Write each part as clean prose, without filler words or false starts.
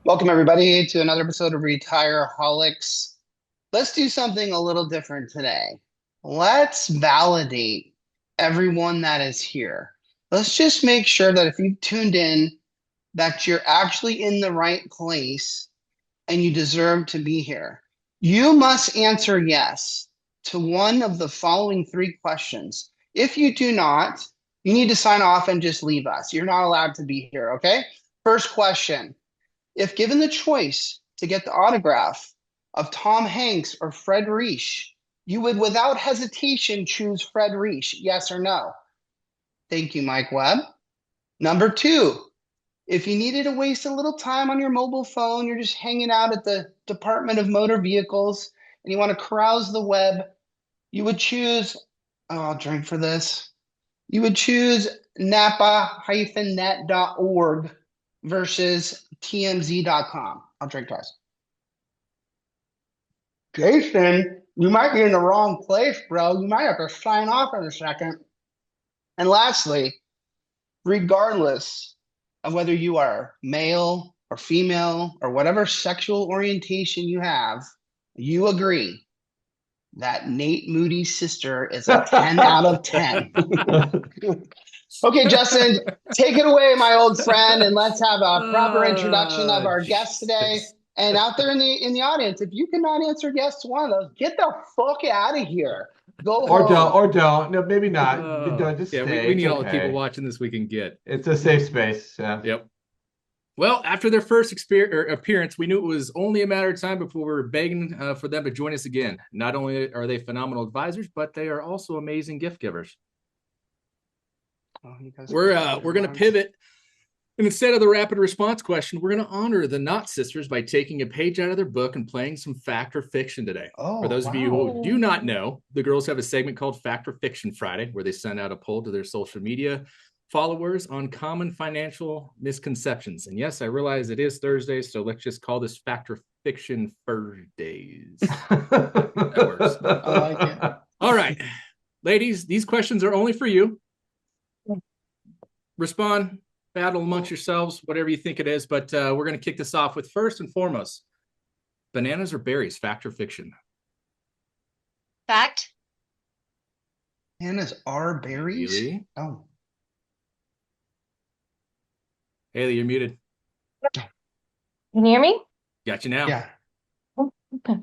Welcome, everybody, to another episode of Retireholics. Let's do something a little different today. Let's validate everyone that is here. Let's just make sure that if you've tuned in, that you're actually in the right place and you deserve to be here. You must answer yes to one of the following three questions. If you do not, you need to sign off and just leave us. You're not allowed to be here, okay? First question. If given the choice to get the autograph of Tom Hanks or Fred Reich, you would without hesitation choose Fred Reich, yes or no? Thank you, Mike Webb. Number two, if you needed to waste a little time on your mobile phone, you're just hanging out at the Department of Motor Vehicles, and you want to carouse the web, you would choose, I'll drink for this, you would choose napa-net.org versus tmz.com. I'll drink twice. Jason, you might be in the wrong place, bro. You might have to sign off in a second. And lastly, regardless of whether you are male or female or whatever sexual orientation you have, you agree that Nate Moody's sister is a 10 out of 10. Okay, Justin, take it away, my old friend, and let's have a proper introduction of our guest today. And out there in the audience, if you cannot answer yes to one of those, get the fuck out of here. Go home. Or don't. No, maybe not. Don't just yeah, stay. we need all the people watching this we can get. It's a safe space. Yeah. Yep. Well, after their first appearance, we knew it was only a matter of time before we were begging for them to join us again. Not only are they phenomenal advisors, but they are also amazing gift givers. We're going to pivot, and instead of the rapid response question, we're going to honor the Knott sisters by taking a page out of their book and playing some fact or fiction today. For those of you who do not know, the girls have a segment called Fact or Fiction Friday, where they send out a poll to their social media followers on common financial misconceptions. And yes, I realize it is Thursday, so let's just call this Fact or Fiction Thursdays. That works. I like it. All right, ladies, these questions are only for you. Respond, battle amongst yourselves, whatever you think it is. But we're going to kick this off with, first and foremost, bananas or berries, fact or fiction? Fact. Bananas are berries? Hayley? Oh. Hayley, you're muted. Can you hear me? Got you now. Yeah.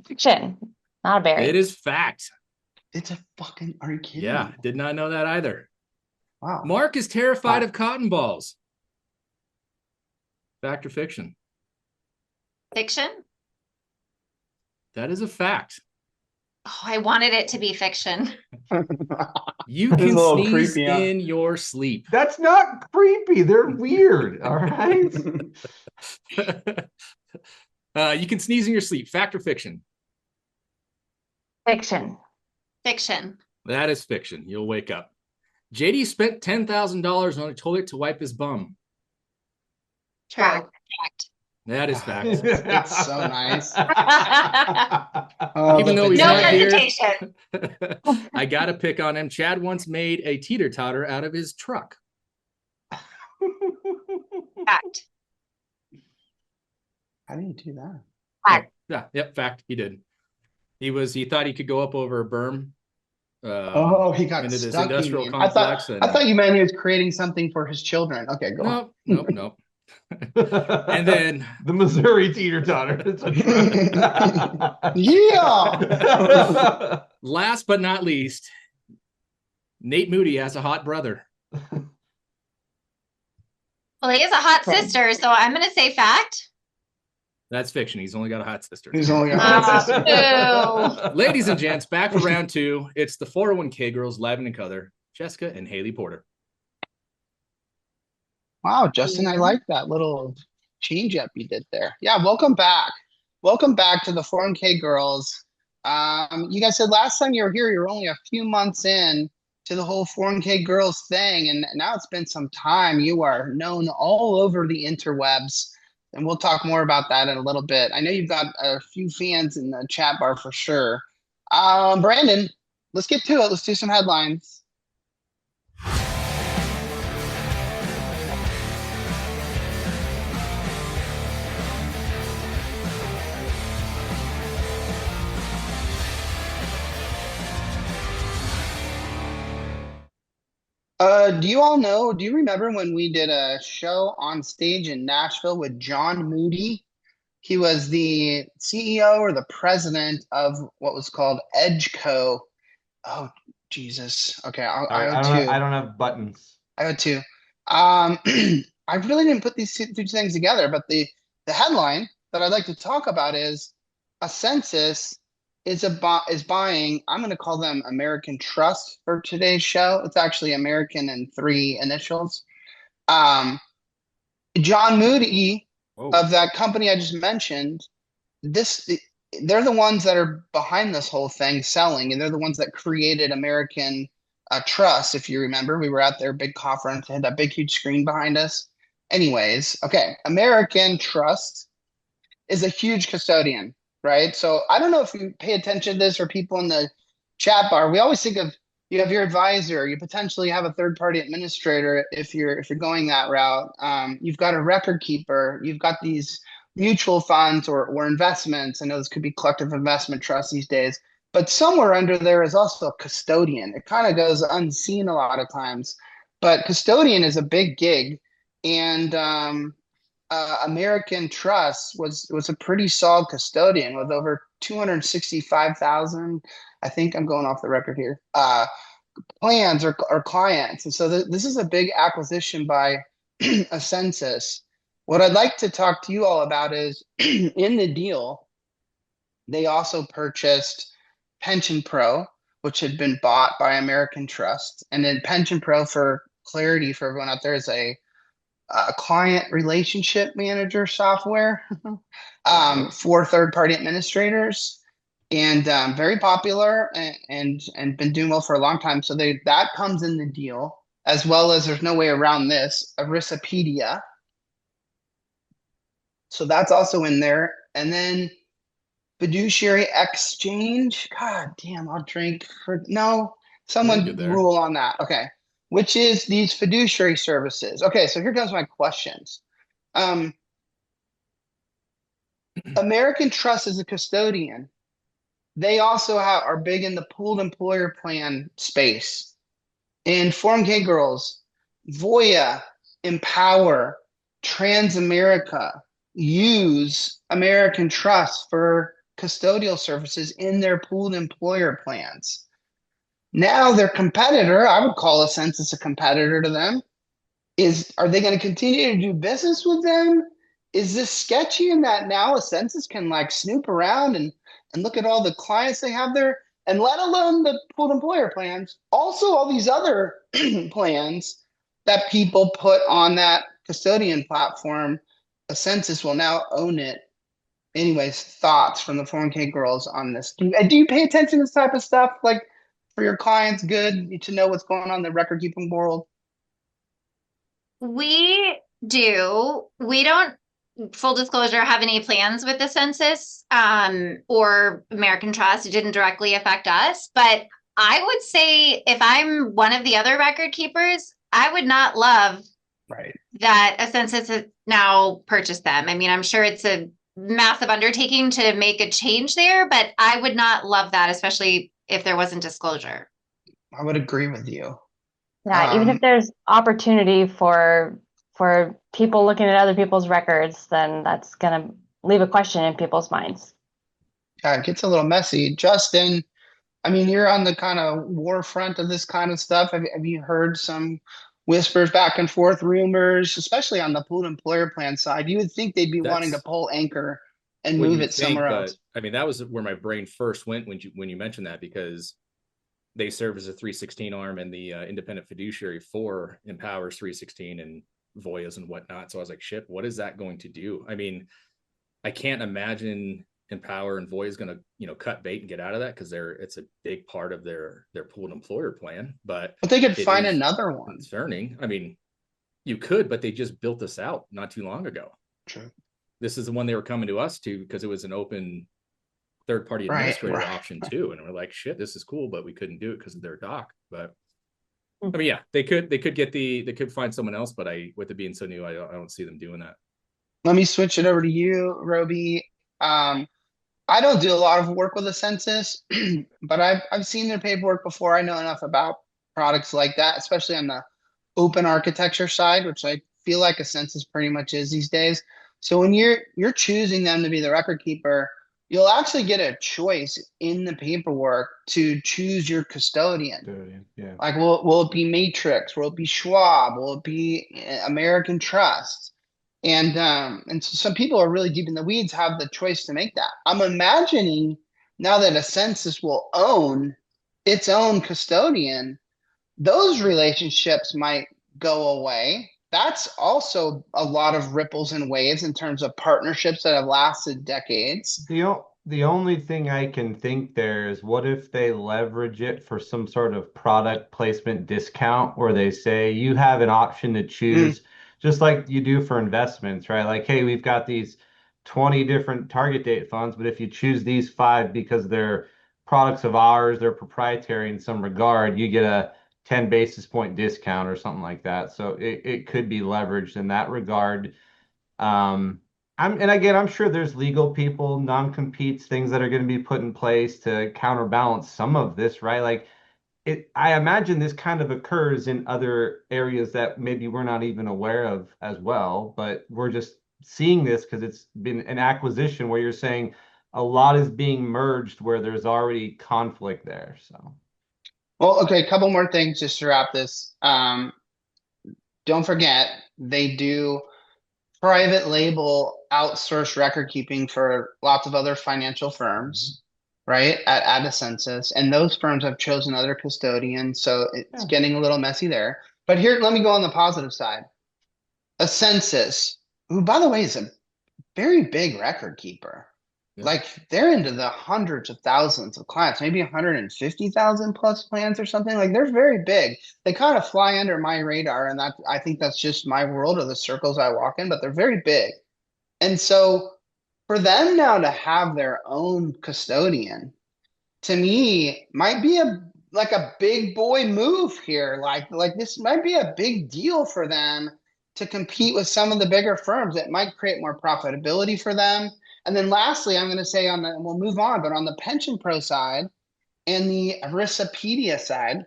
Fiction. Not a berry. It is fact. It's a fucking, are you kidding? Yeah, did not know that either. Wow. Mark is terrified of cotton balls. Fact or fiction? Fiction? That is a fact. Oh, I wanted it to be fiction. You This is can a little sneeze creepy, huh? in your sleep. That's not creepy. They're weird. All right. You can sneeze in your sleep. Fact or fiction? Fiction. Fiction. That is fiction. You'll wake up. JD spent $10,000 on a toilet to wipe his bum. True. Fact. That is fact. It's so nice. Even though he's No not hesitation. here, I got to pick on him. Chad once made a teeter-totter out of his truck. Fact. How do you do that? Fact. Yep, fact. He did. He thought he could go up over a berm. He got into this stuck. industrial I complex. I thought you meant he was creating something for his children. Okay, go on. Nope. And then the Missouri teeter-totter. Yeah. Last but not least, Nate Moody has a hot brother. Well, he has a hot sister, so I'm going to say fact. That's fiction. He's only got a hot sister. He's only got a hot sister. Boo. Ladies and gents, back for round two. It's the 401k girls, Lavin and Color, Jessica and Hayley Porter. Wow, Justin, I like that little change up you did there. Yeah, welcome back. Welcome back to the 401k girls. You guys said last time you were here, you were only a few months in to the whole 401k girls thing, and now it's been some time. You are known all over the interwebs, and we'll talk more about that in a little bit. I know you've got a few fans in the chat bar for sure. Brandon, let's get to it. Let's do some headlines. So do you all know, do you remember when we did a show on stage in Nashville with John Moody? He was the CEO or the president of what was called Edgeco. Oh, Jesus. Okay, All right, I owe two. I don't have buttons. I owe two. Um, I really didn't put these two things together, but the headline that I'd like to talk about is Ascensus is buying. I'm going to call them American Trust for today's show. It's actually American in three initials. Um, John Moody Whoa. of that company I just mentioned, this they're the ones that are behind this whole thing selling, and they're the ones that created American Trust. If you remember, we were at their big conference, they had that big huge screen behind us. Anyways, okay, American Trust is a huge custodian, right? So I don't know if you pay attention to this or people in the chat bar. We always think of, you have your advisor, you potentially have a third party administrator if you're going that route. You've got a record keeper, you've got these mutual funds or investments. I know this could be collective investment trusts these days, but somewhere under there is also a custodian. It kind of goes unseen a lot of times, but custodian is a big gig. And American Trust was a pretty solid custodian with over 265,000. I think I'm going off the record here. Plans or clients, and so this is a big acquisition by Ascensus. What I'd like to talk to you all about is in the deal, they also purchased Pension Pro, which had been bought by American Trust, and then Pension Pro, for clarity for everyone out there, is a client relationship manager software for third-party administrators, and very popular and been doing well for a long time. So that comes in the deal, as well as, there's no way around this, Aristopedia. So that's also in there. And then fiduciary exchange. God damn, I'll drink for no. Someone rule on that. Okay. Which is these fiduciary services. Okay, so here comes my questions. American Trust is a custodian. They also are big in the pooled employer plan space. And 401k girls, Voya, Empower, Transamerica use American Trust for custodial services in their pooled employer plans. Now their competitor, I would call Ascensus a competitor to them, are they going to continue to do business with them? Is this sketchy in that now Ascensus can like snoop around and look at all the clients they have there, and let alone the pooled employer plans, also all these other plans that people put on that custodian platform, Ascensus will now own it. Anyways, thoughts from the 401k girls on this. Do you pay attention to this type of stuff? Like, for your clients, good to know what's going on in the record keeping world? We do. We don't, full disclosure, have any plans with the census or American Trust. It didn't directly affect us. But I would say if I'm one of the other record keepers, I would not love that a census has now purchased them. I mean, I'm sure it's a massive undertaking to make a change there, but I would not love that, especially if there wasn't disclosure. I would agree with you. Yeah, even if there's opportunity for people looking at other people's records, then that's going to leave a question in people's minds. Yeah, it gets a little messy. Justin, I mean, you're on the kind of war front of this kind of stuff. Have you heard some whispers back and forth, rumors, especially on the pooled employer plan side? You would think they'd be wanting to pull anchor and move it somewhere else. I mean, that was where my brain first went when you mentioned that, because they serve as a 316 arm and the independent fiduciary for Empower's 316 and Voya's and whatnot. So I was like, shit, what is that going to do? I mean, I can't imagine Empower and Voya is going to, cut bait and get out of that, because it's a big part of their pooled employer plan. But they could find another one. Concerning. I mean, you could, but they just built this out not too long ago. True. This is the one they were coming to us to because it was an open third-party administrator option too, and we're like, shit, this is cool, but we couldn't do it because of their doc. But I mean, yeah, they could find someone else, but with it being so new, I don't see them doing that. Let me switch it over to you, Roby. I don't do a lot of work with the census, but I've seen their paperwork before. I know enough about products like that, especially on the open architecture side, which I feel like Ascensus pretty much is these days. So when you're choosing them to be the record keeper, you'll actually get a choice in the paperwork to choose your custodian. Yeah. Like, will it be Matrix? Will it be Schwab? Will it be American Trust? And so some people are really deep in the weeds, have the choice to make that. I'm imagining now that Ascensus will own its own custodian, those relationships might go away. That's also a lot of ripples and waves in terms of partnerships that have lasted decades. The only thing I can think there is what if they leverage it for some sort of product placement discount where they say you have an option to choose, just like you do for investments, right? Like, hey, we've got these 20 different target date funds, but if you choose these five because they're products of ours, they're proprietary in some regard, you get a 10 basis point discount or something like that. So it could be leveraged in that regard. And again, I'm sure there's legal people, non-competes, things that are going to be put in place to counterbalance some of this, right? Like I imagine this kind of occurs in other areas that maybe we're not even aware of as well, but we're just seeing this because it's been an acquisition where you're saying a lot is being merged where there's already conflict there. So, Well, okay, a couple more things just to wrap this. Don't forget, they do private label outsource record keeping for lots of other financial firms, right? At Ascensus, and those firms have chosen other custodians, so it's getting a little messy there. But here, let me go on the positive side. Ascensus, who by the way is a very big record keeper. Like they're into the hundreds of thousands of clients, maybe 150,000 plus plans or something. Like they're very big. They kind of fly under my radar, and I think that's just my world or the circles I walk in, but they're very big. And so for them now to have their own custodian, to me, might be a big boy move here. Like this might be a big deal for them to compete with some of the bigger firms. It might create more profitability for them. And then lastly, I'm going to say we'll move on, but on the Pension Pro side and the Riskipedia side,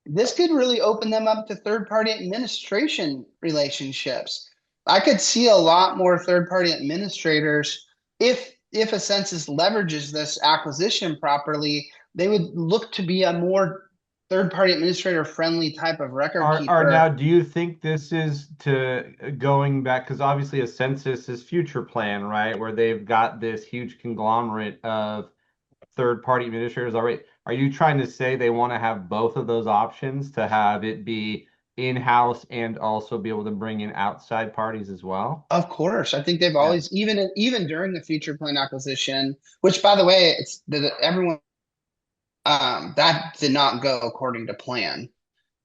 this could really open them up to third-party administration relationships. I could see a lot more third-party administrators if Ascensus leverages this acquisition properly. They would look to be a more third-party administrator friendly type of record keeper. Now, do you think this is to going back? Because obviously Ascensus is future plan, right? Where they've got this huge conglomerate of third-party administrators already. Are you trying to say they want to have both of those options to have it be in-house and also be able to bring in outside parties as well? Of course. I think they've always, even during the future plan acquisition, which by the way, it's everyone that did not go according to plan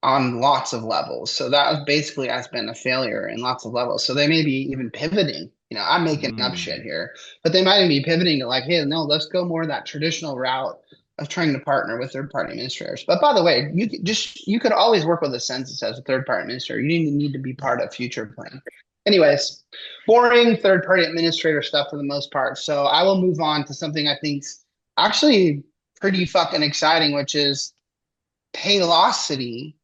on lots of levels. So that basically has been a failure in lots of levels. So they may be even pivoting. I'm making up shit here, but they might even be pivoting to like, hey, no, let's go more that traditional route of trying to partner with third-party administrators. But by the way, you could always work with Ascensus as a third-party administrator. You didn't need to be part of future plan. Anyways, boring third-party administrator stuff for the most part. So I will move on to something I think's actually pretty fucking exciting, which is Paylocity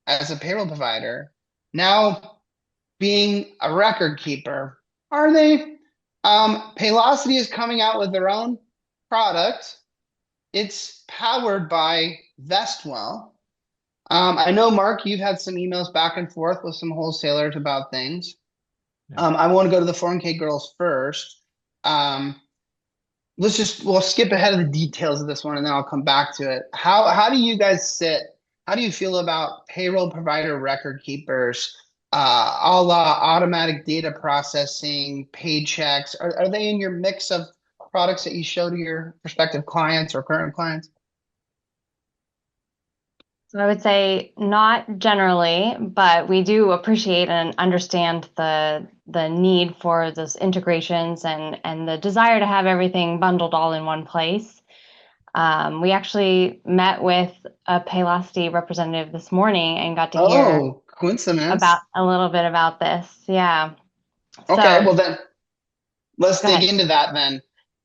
as a payroll provider now being a record keeper. Are they? Paylocity is coming out with their own product. It's powered by Vestwell. I know, Mark, you've had some emails back and forth with some wholesalers about things. I want to go to the 401k girls first. We'll skip ahead of the details of this one and then I'll come back to it. How do you guys sit? How do you feel about payroll provider record keepers, a la automatic data processing, paychecks? Are they in your mix of products that you show to your prospective clients or current clients? So I would say not generally, but we do appreciate and understand the need for those integrations and the desire to have everything bundled all in one place. We actually met with a Paylocity representative this morning and got to hear coincidence about a little bit about this. Yeah. Okay, well then let's dig into that then.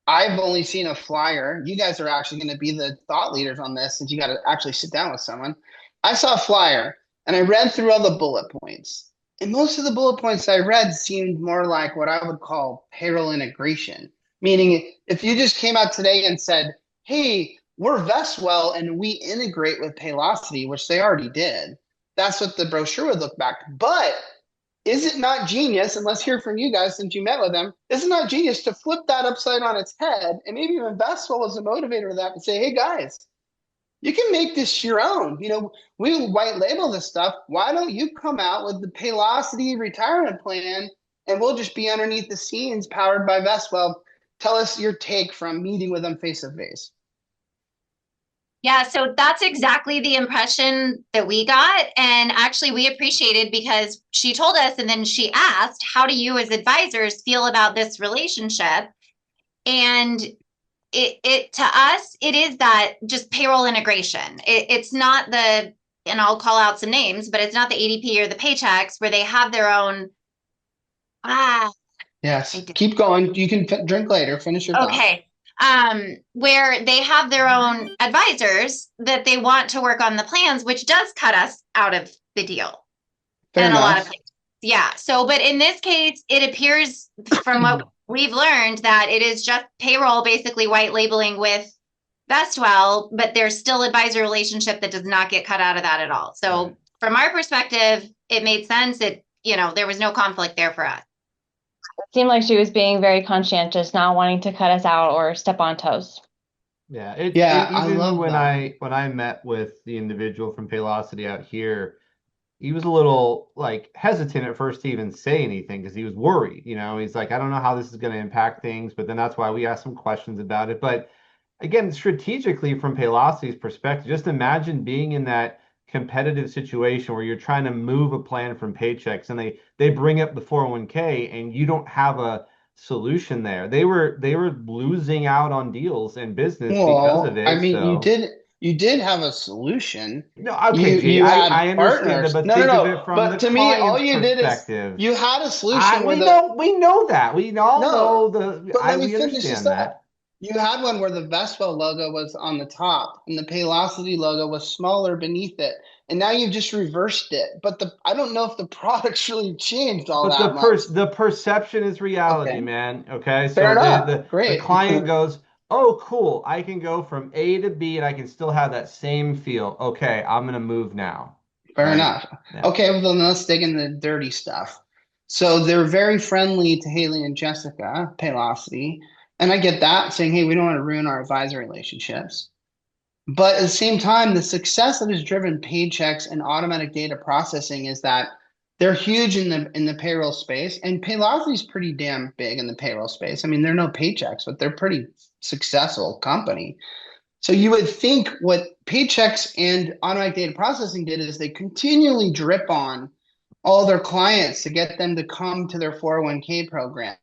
I've only seen a flyer. You guys are actually going to be the thought leaders on this since you got to actually sit down with someone. I saw a flyer. And I read through all the bullet points. And most of the bullet points I read seemed more like what I would call payroll integration. Meaning, if you just came out today and said, hey, we're Vestwell and we integrate with Paylocity, which they already did, that's what the brochure would look back. But is it not genius, and let's hear from you guys since you met with them, is it not genius to flip that upside on its head and maybe even Vestwell as a motivator of that and say, hey guys, you can make this your own. We white label this stuff. Why don't you come out with the Paylocity retirement plan and we'll just be underneath the scenes powered by Vestwell. Tell us your take from meeting with them face to face. Yeah, so that's exactly the impression that we got. And actually, we appreciated because she told us and then she asked, how do you as advisors feel about this relationship? And it to us, it is that just payroll integration. It's not and I'll call out some names, but it's not the ADP or the Paychecks where they have their own. Yes, keep going. You can drink later. Finish your thought. Okay. Where they have their own advisors that they want to work on the plans, which does cut us out of the deal. Fair and enough. A lot of places. Yeah. So, but in this case, it appears from what we've learned that it is just payroll basically white labeling with Vestwell, but there's still advisor relationship that does not get cut out of that at all. So from our perspective, it made sense. There was no conflict there for us. It seemed like she was being very conscientious, not wanting to cut us out or step on toes. Yeah, even I love when that. when I met with the individual from Paylocity out here, he was a little like hesitant at first to even say anything because he was worried. He's like, I don't know how this is going to impact things, but then that's why we asked some questions about it. But again, strategically from Paylocity's perspective, just imagine being in that competitive situation where you're trying to move a plan from Paychecks and they bring up the 401k and you don't have a solution there. They were losing out on deals and business because of it. I mean, So you did have a solution. no, okay, Jay, You had I understand that, partners. but No, think of no. it from But the to me, all client's you did is perspective. you had a solution We know that. We all know we understand that. You had one where the Vespa logo was on the top and the Paylocity logo was smaller beneath it. And now you've just reversed it. But I don't know if the product's really changed all But that much. the perception is reality, Okay. man. Okay. Fair So enough. the Great. client goes, oh, cool. I can go from A to B and I can still have that same feel. Okay, I'm gonna move now. Fair Right? enough. Yeah. Okay, well then let's dig in the dirty stuff. So they're very friendly to Hayley and Jessica, Paylocity. And I get that, saying, hey, we don't want to ruin our advisor relationships. But at the same time, the success that has driven Paychecks and automatic data processing is that they're huge in the payroll space, and Paylocity is pretty damn big in the payroll space. I mean, they're no Paychecks, but they're pretty successful company. So you would think what Paychecks and automatic data processing did is they continually drip on all their clients to get them to come to their 401k program.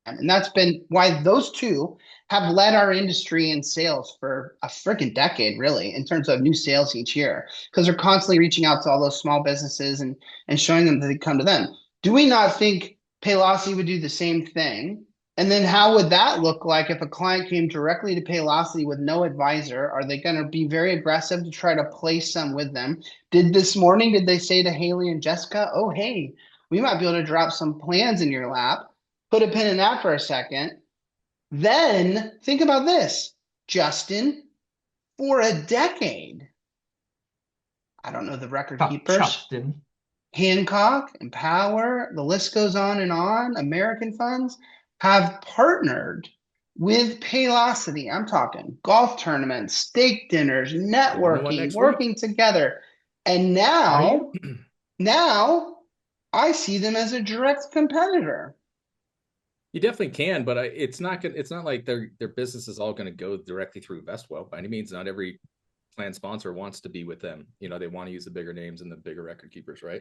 And that's been why those two have led our industry in sales for a freaking decade, really, in terms of new sales each year, because they're constantly reaching out to all those small businesses and showing them that they come to them. Do we not think Paylocity would do the same thing? And then how would that look like if a client came directly to Paylocity with no advisor? Are they going to be very aggressive to try to place some with them? Did they say to Hayley and Jessica, oh, hey, we might be able to drop some plans in your lap? Put a pin in that for a second. Then think about this, Justin, for a decade. I don't know the record keepers. Justin. Hancock, Empower, the list goes on and on. American funds have partnered with Paylocity. I'm talking golf tournaments, steak dinners, networking, working together. And now I see them as a direct competitor. You definitely can, but it's not like their business is all going to go directly through Vestwell by any means. Not every plan sponsor wants to be with them. They want to use the bigger names and the bigger record keepers, right?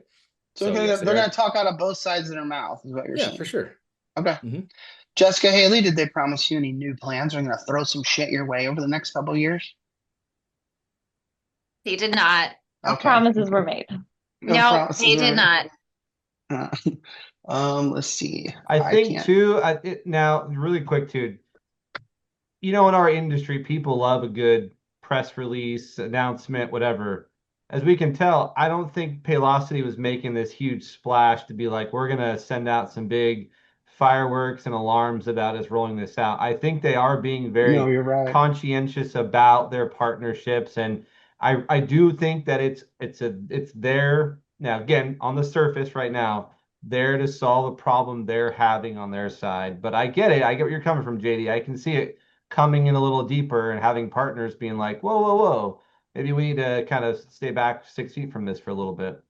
So they're going to talk out of both sides of their mouth, is what you're saying. Yeah, for sure. Okay. Mm-hmm. Jessica, Hayley, did they promise you any new plans? Are they going to throw some shit your way over the next couple of years? They did not. No promises were made. No, they did not. Let's see. I think too. Now, really quick too. In our industry, people love a good press release, announcement, whatever. as we can tell, I don't think Paylocity was making this huge splash to be like, we're gonna send out some big fireworks and alarms about us rolling this out. I think they are being No, very you're right. conscientious about their partnerships, and I do think that it's there now, again, on the surface right now, there to solve a problem they're having on their side. But I get it. I get where you're coming from, JD. I can see it coming in a little deeper and having partners being like, whoa, whoa, whoa, maybe we need to kind of stay back 6 feet from this for a little bit.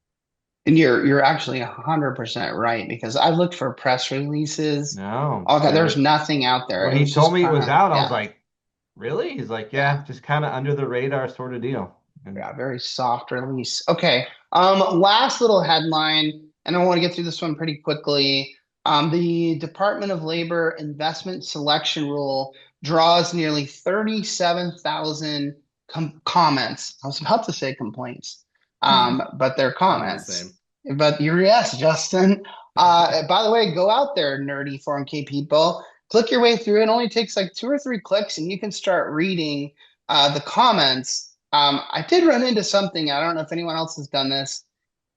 And you're actually 100% right, because I looked for press releases. No, Okay, there's there. nothing out there. When It he was told just me it kind was of, out, I was yeah, like, really? He's like, yeah, yeah, just kind of under the radar sort of deal. And yeah, very soft release. Okay. Last little headline, and I want to get through this one pretty quickly. The Department of Labor investment selection rule draws nearly 37,000 comments. I was about to say complaints, but they're One and the comments. same. But you're yes, Justin. By the way, go out there, nerdy 401k people. Click your way through. It only takes like 2 or 3 clicks, and you can start reading the comments. I did run into something. I don't know if anyone else has done this.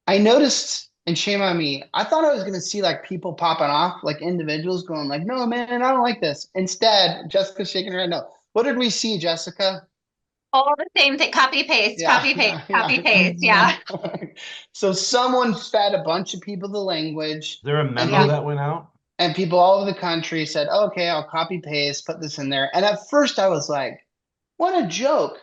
I noticed, and shame on me, I thought I was going to see like people popping off, like individuals going like, no, man, I don't like this. Instead, Jessica's shaking her head no. What did we see, Jessica? All the same thing. Copy paste, Yeah, copy paste, yeah, copy paste. Yeah. yeah. So someone fed a bunch of people the language, is there a and memo Yeah. that went out? and people all over the country said, okay, I'll copy paste, put this in there. And at first I was like, what a joke.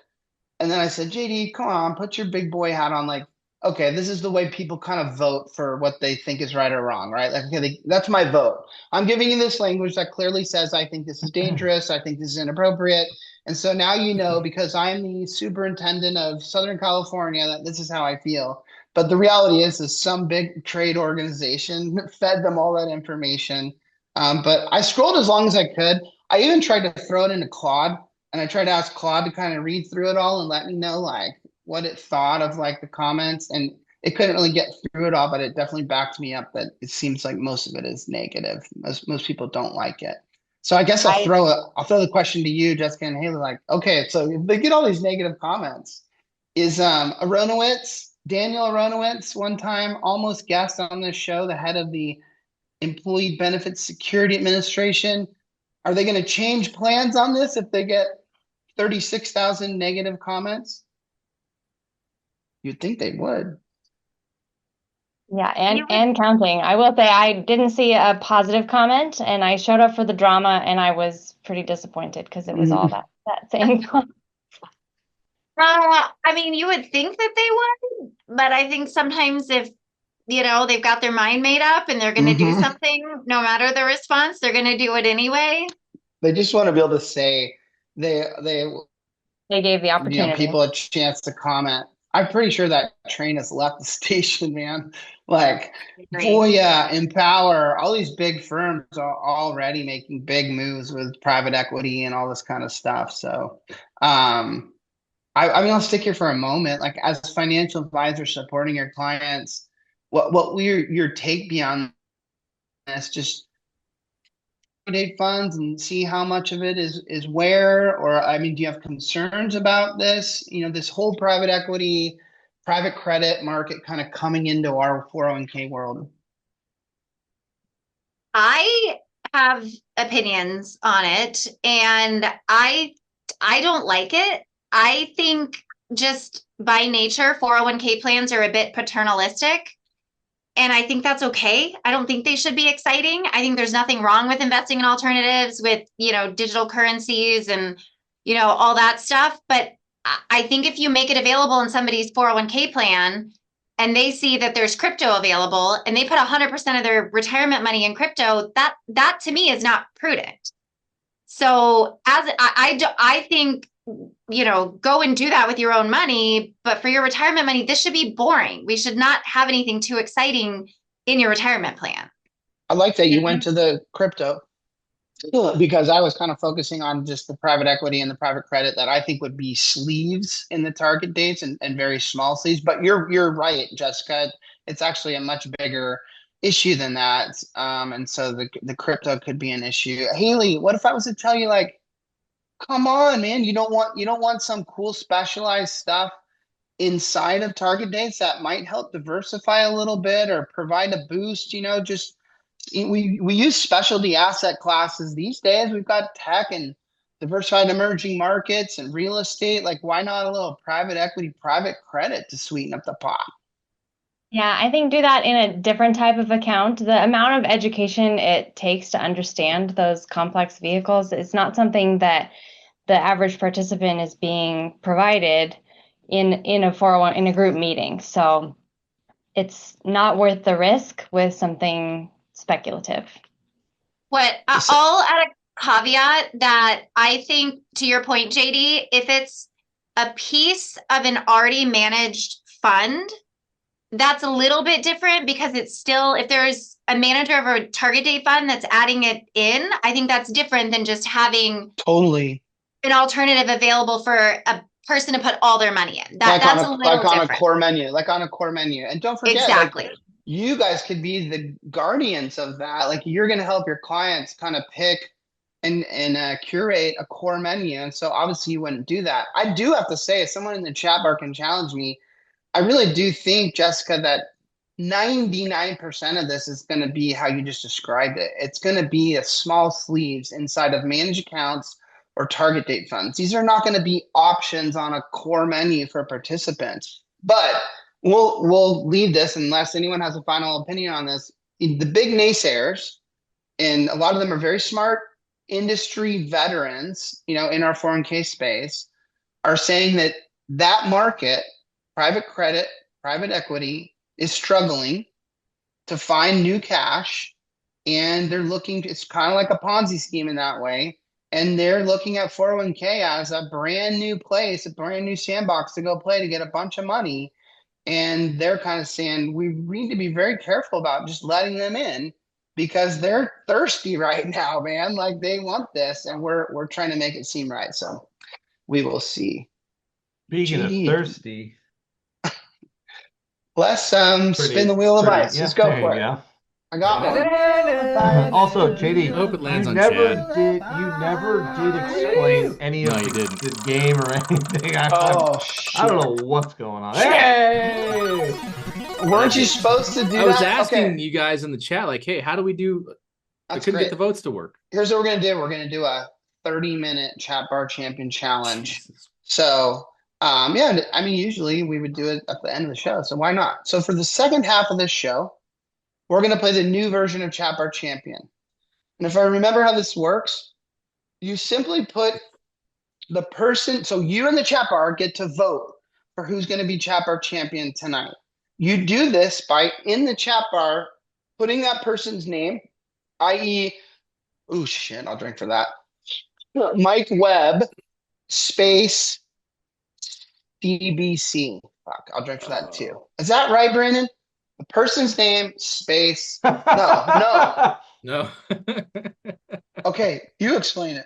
And then I said, JD, come on, put your big boy hat on. Like, okay, this is the way people kind of vote for what they think is right or wrong, right? Like, okay, that's my vote. I'm giving you this language that clearly says I think this is dangerous. I think this is inappropriate. And so now you know, because I'm the superintendent of Southern California, that this is how I feel. But the reality is some big trade organization fed them all that information. But I scrolled as long as I could. I even tried to throw it into Claude, and I tried to ask Claude to kind of read through it all and let me know like what it thought of like the comments. And it couldn't really get through it all, but it definitely backed me up that it seems like most of it is negative. Most people don't like it. So I guess I I'll throw the question to you, Jessica and Haley. Like, okay, so if they get all these negative comments, is Daniel Aronowitz one time almost guest on this show, the head of the Employee Benefits Security Administration. Are they going to change plans on this if they get 36,000 negative comments? You'd think they would. Yeah, You would- and counting. I will say I didn't see a positive comment, and I showed up for the drama, and I was pretty disappointed because it was all that same. I mean, you would think that they would, but I think sometimes if, they've got their mind made up and they're going to do Mhm. something, no matter the response, they're going to do it anyway. They just want to be able to say they They gave the opportunity. people a chance to comment. I'm pretty sure that train has left the station, man. Like Agree. Voya, Empower, all these big firms are already making big moves with private equity and all this kind of stuff. So, I mean, I'll stick here for a moment. Like as financial advisors supporting your clients, what will your take beyond this? Just date funds and see how much of it is where, or I mean, do you have concerns about this? This whole private equity, private credit market kind of coming into our 401k world. I have opinions on it, and I don't like it. I think just by nature, 401k plans are a bit paternalistic. And I think that's okay. I don't think they should be exciting. I think there's nothing wrong with investing in alternatives with, digital currencies and, all that stuff. But I think if you make it available in somebody's 401k plan and they see that there's crypto available and they put 100% of their retirement money in crypto, that to me is not prudent. So I think, go and do that with your own money. But for your retirement money, this should be boring. We should not have anything too exciting in your retirement plan. I like that you went to the crypto because I was kind of focusing on just the private equity and the private credit that I think would be sleeves in the target dates and very small sleeves. But you're right, Jessica. It's actually a much bigger issue than that. And so the crypto could be an issue. Haley, what if I was to tell you like, come on, man, you don't want some cool specialized stuff inside of target dates that might help diversify a little bit or provide a boost, just we use specialty asset classes these days. We've got tech and diversified emerging markets and real estate. Like, why not a little private equity, private credit to sweeten up the pot? Yeah, I think do that in a different type of account. The amount of education it takes to understand those complex vehicles is not something that the average participant is being provided in a 401 in a group meeting. So it's not worth the risk with something speculative. I'll add a caveat that I think, to your point, JD, if it's a piece of an already managed fund, that's a little bit different, because it's still, if there's a manager of a target date fund that's adding it in, I think that's different than just having totally an alternative available for a person to put all their money in. That's a little different. On a core menu. And don't forget, exactly. You guys could be the guardians of that. Like, you're going to help your clients kind of pick and curate a core menu. And so obviously you wouldn't do that. I do have to say, if someone in the chat bar can challenge me, I really do think, Jessica, that 99% of this is going to be how you just described it. It's going to be a small sleeves inside of managed accounts or target date funds. These are not going to be options on a core menu for participants. But we'll leave this unless anyone has a final opinion on this. The big naysayers, and a lot of them are very smart industry veterans, in our 401k space, are saying that market, private credit, private equity, is struggling to find new cash, and they're looking, it's kind of like a Ponzi scheme in that way. And they're looking at 401k as a brand new place, a brand new sandbox to go play to get a bunch of money. And they're kind of saying, we need to be very careful about just letting them in, because they're thirsty right now, man. Like, they want this, and we're trying to make it seem right. So we will see. Speaking of thirsty, let's spin the wheel of ice. Yeah, let's go for it. Go. I got one. Also, JD, I hope it lands you on never Chad. did explain any of the game or anything. I don't know what's going on. Hey! Weren't you supposed to do that? I was asking you guys in the chat, like, hey, how do we do? I couldn't get the votes to work. Here's what we're going to do. We're going to do a 30-minute chat bar champion challenge. So, usually we would do it at the end of the show. So why not? So for the second half of this show, we're going to play the new version of Chat Bar Champion. And if I remember how this works, you simply put the person, so you and the chat bar get to vote for who's going to be Chat Bar Champion tonight. You do this by, in the chat bar, putting that person's name, i.e., oh shit, I'll drink for that, Mike Webb, space DBC. Fuck, I'll drink for that too. Is that right, Brandon? The person's name, space. No. Okay, you explain it.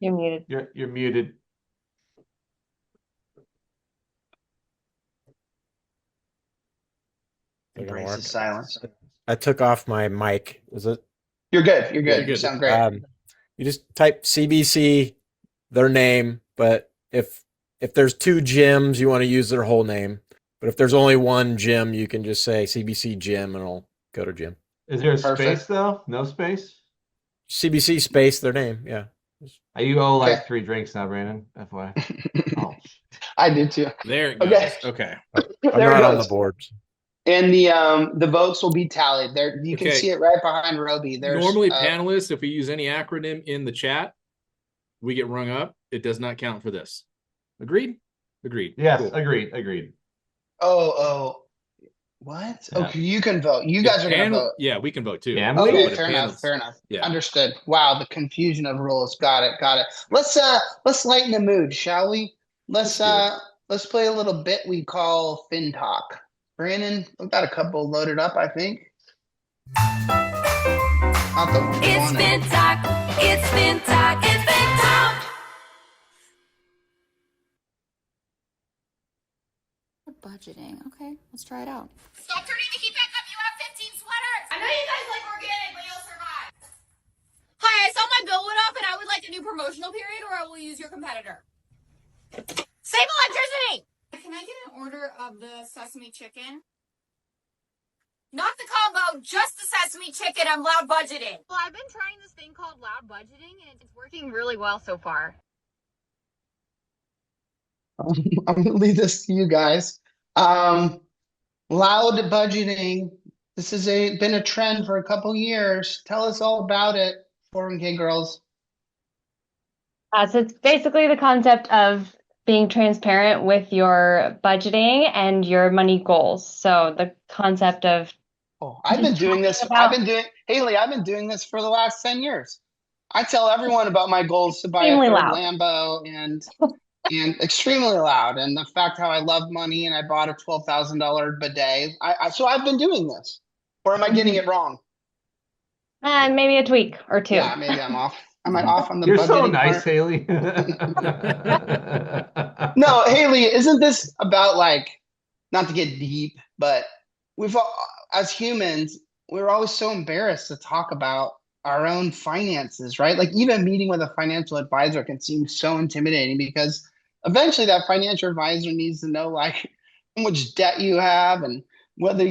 You're muted. You're muted. Embrace the silence. I took off my mic. Was it? You're good. You sound great. You just type CBC, their name, but if there's two gyms, you want to use their whole name. But if there's only one gym, you can just say CBC gym and it'll go to gym. Is there a space though? No space? CBC space, their name. Yeah. You owe like 3 drinks now, Brandon. FYI. Oh. I did too. There it goes. Okay. I'm not on the board. And the votes will be tallied. There, you can see it right behind Roby. Normally, panelists, if we use any acronym in the chat, we get rung up. It does not count for this. Agreed? Agreed. Yes, cool. Agreed. Oh, what? Yeah. Okay, you can vote. You guys are going to vote. Yeah, we can vote too. Yeah, okay, fair enough. Yeah. Understood. Wow, the confusion of rules. Got it. Let's lighten the mood, shall we? Let's play a little bit we call Fin Talk. Brandon, we've got a couple loaded up, I think. It's Fin Talk. It's Fin Talk. It's Fin Talk. Budgeting. Okay, let's try it out. Stop turning the heat back up. You have 15 sweaters. I know you guys like organic, but you'll survive. Hi, I saw my bill went up and I would like a new promotional period, or I will use your competitor. Save electricity. can I get an order of the sesame chicken? Not the combo, just the sesame chicken. I'm loud budgeting. Well, I've been trying this thing called loud budgeting, and it's working really well so far. I'm gonna leave this to you guys. Loud budgeting. This has been a trend for a couple years. Tell us all about it, 401k girls. So it's basically the concept of being transparent with your budgeting and your money goals. So the concept of I've been doing this. Hayley, I've been doing this for the last 10 years. I tell everyone about my goals to buy a third Lambo and extremely loud. And the fact how I love money and I bought a $12,000 bidet. So I've been doing this. Or am I getting it wrong? Maybe a tweak or two. Yeah, maybe I'm off. Am I off on the You're budgeting so nice, part? Hayley. No, Hayley, isn't this about not to get deep, but as humans, we're always so embarrassed to talk about our own finances, right? Like even meeting with a financial advisor can seem so intimidating because eventually that financial advisor needs to know how much debt you have and whether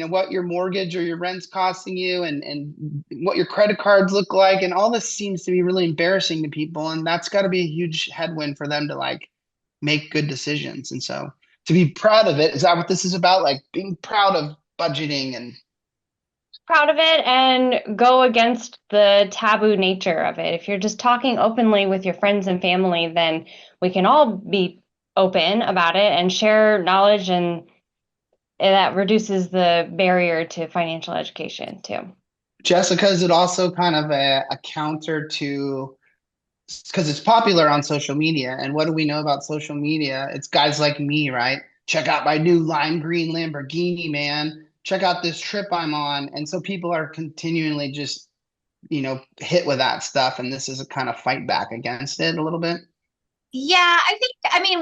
what your mortgage or your rent's costing you and what your credit cards look like. And all this seems to be really embarrassing to people. And that's got to be a huge headwind for them to make good decisions. And so to be proud of it, is that what this is about? Being proud of budgeting and proud of it and go against the taboo nature of it. If you're just talking openly with your friends and family, then we can all be open about it and share knowledge, and that reduces the barrier to financial education too. Jessica, is it also kind of a counter to, because it's popular on social media, and what do we know about social media? It's guys like me, right? Check out my new lime green Lamborghini, man. Check out this trip I'm on. And so people are continually just, hit with that stuff. And this is a kind of fight back against it a little bit. Yeah,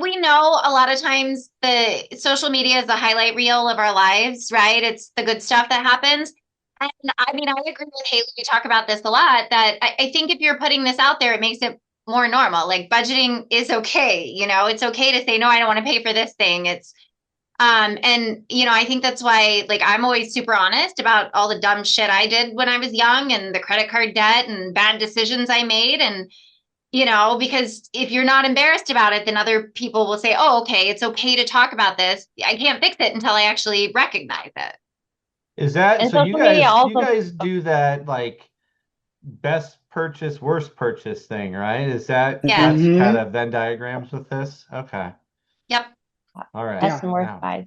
we know a lot of times the social media is the highlight reel of our lives, right? It's the good stuff that happens. And I agree with Hayley. We talk about this a lot, that I think if you're putting this out there, it makes it more normal. Like budgeting is okay. It's okay to say, no, I don't want to pay for this thing. It's, I think that's why, I'm always super honest about all the dumb shit I did when I was young and the credit card debt and bad decisions I made. And, because if you're not embarrassed about it, then other people will say, oh, okay, it's okay to talk about this. I can't fix it until I actually recognize it. Is that, and so you guys also do that best purchase, worst purchase thing, right? Is that Yeah. that's kind of Venn diagrams with this? Okay. Yep. All right. best and worst buys.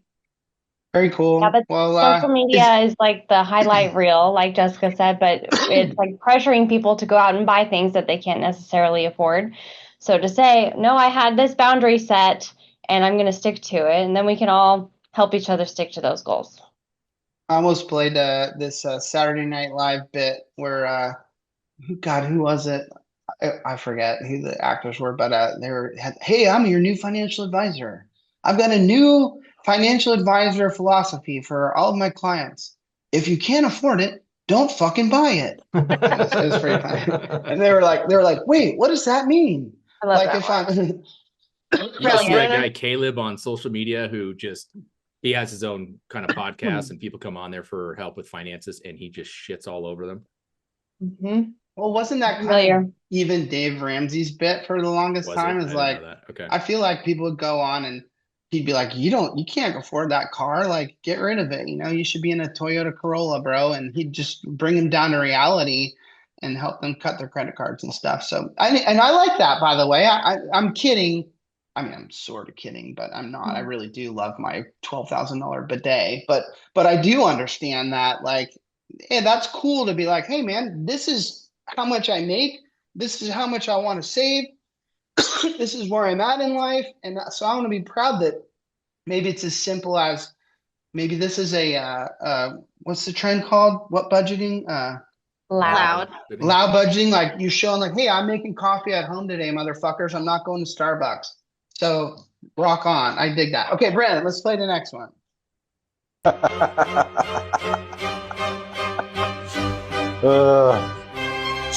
Very cool. Yeah, but Well, social media is the highlight reel, like Jessica said, but it's pressuring people to go out and buy things that they can't necessarily afford. So to say, no, I had this boundary set and I'm going to stick to it, and then we can all help each other stick to those goals. I almost played this Saturday Night Live bit where, who was it? I forget who the actors were, but hey, I'm your new financial advisor. I've got a new financial advisor philosophy for all of my clients. If you can't afford it, don't fucking buy it. It was pretty funny. And they were like, wait, what does that mean? I love that if one. I'm You see that guy Caleb on social media who he has his own kind of podcast and people come on there for help with finances and he just shits all over them. Mm-hmm. Well, wasn't that even Dave Ramsey's bit for the longest time? Is okay. I feel like people would go on and he'd be like, you can't afford that car. Get rid of it. You should be in a Toyota Corolla, bro. And he'd just bring them down to reality and help them cut their credit cards and stuff. So I like that, by the way. I'm kidding. I'm sort of kidding, but I'm not. I really do love my $12,000 bidet, but I do understand that, hey, that's cool to be like, hey man, this is how much I make. This is how much I want to save. This is where I'm at in life. And so I want to be proud that maybe it's as simple as maybe this is what's the trend called? What budgeting? Loud budgeting. You're showing hey, I'm making coffee at home today, motherfuckers. I'm not going to Starbucks. So rock on. I dig that. Okay, Brandon, let's play the next one.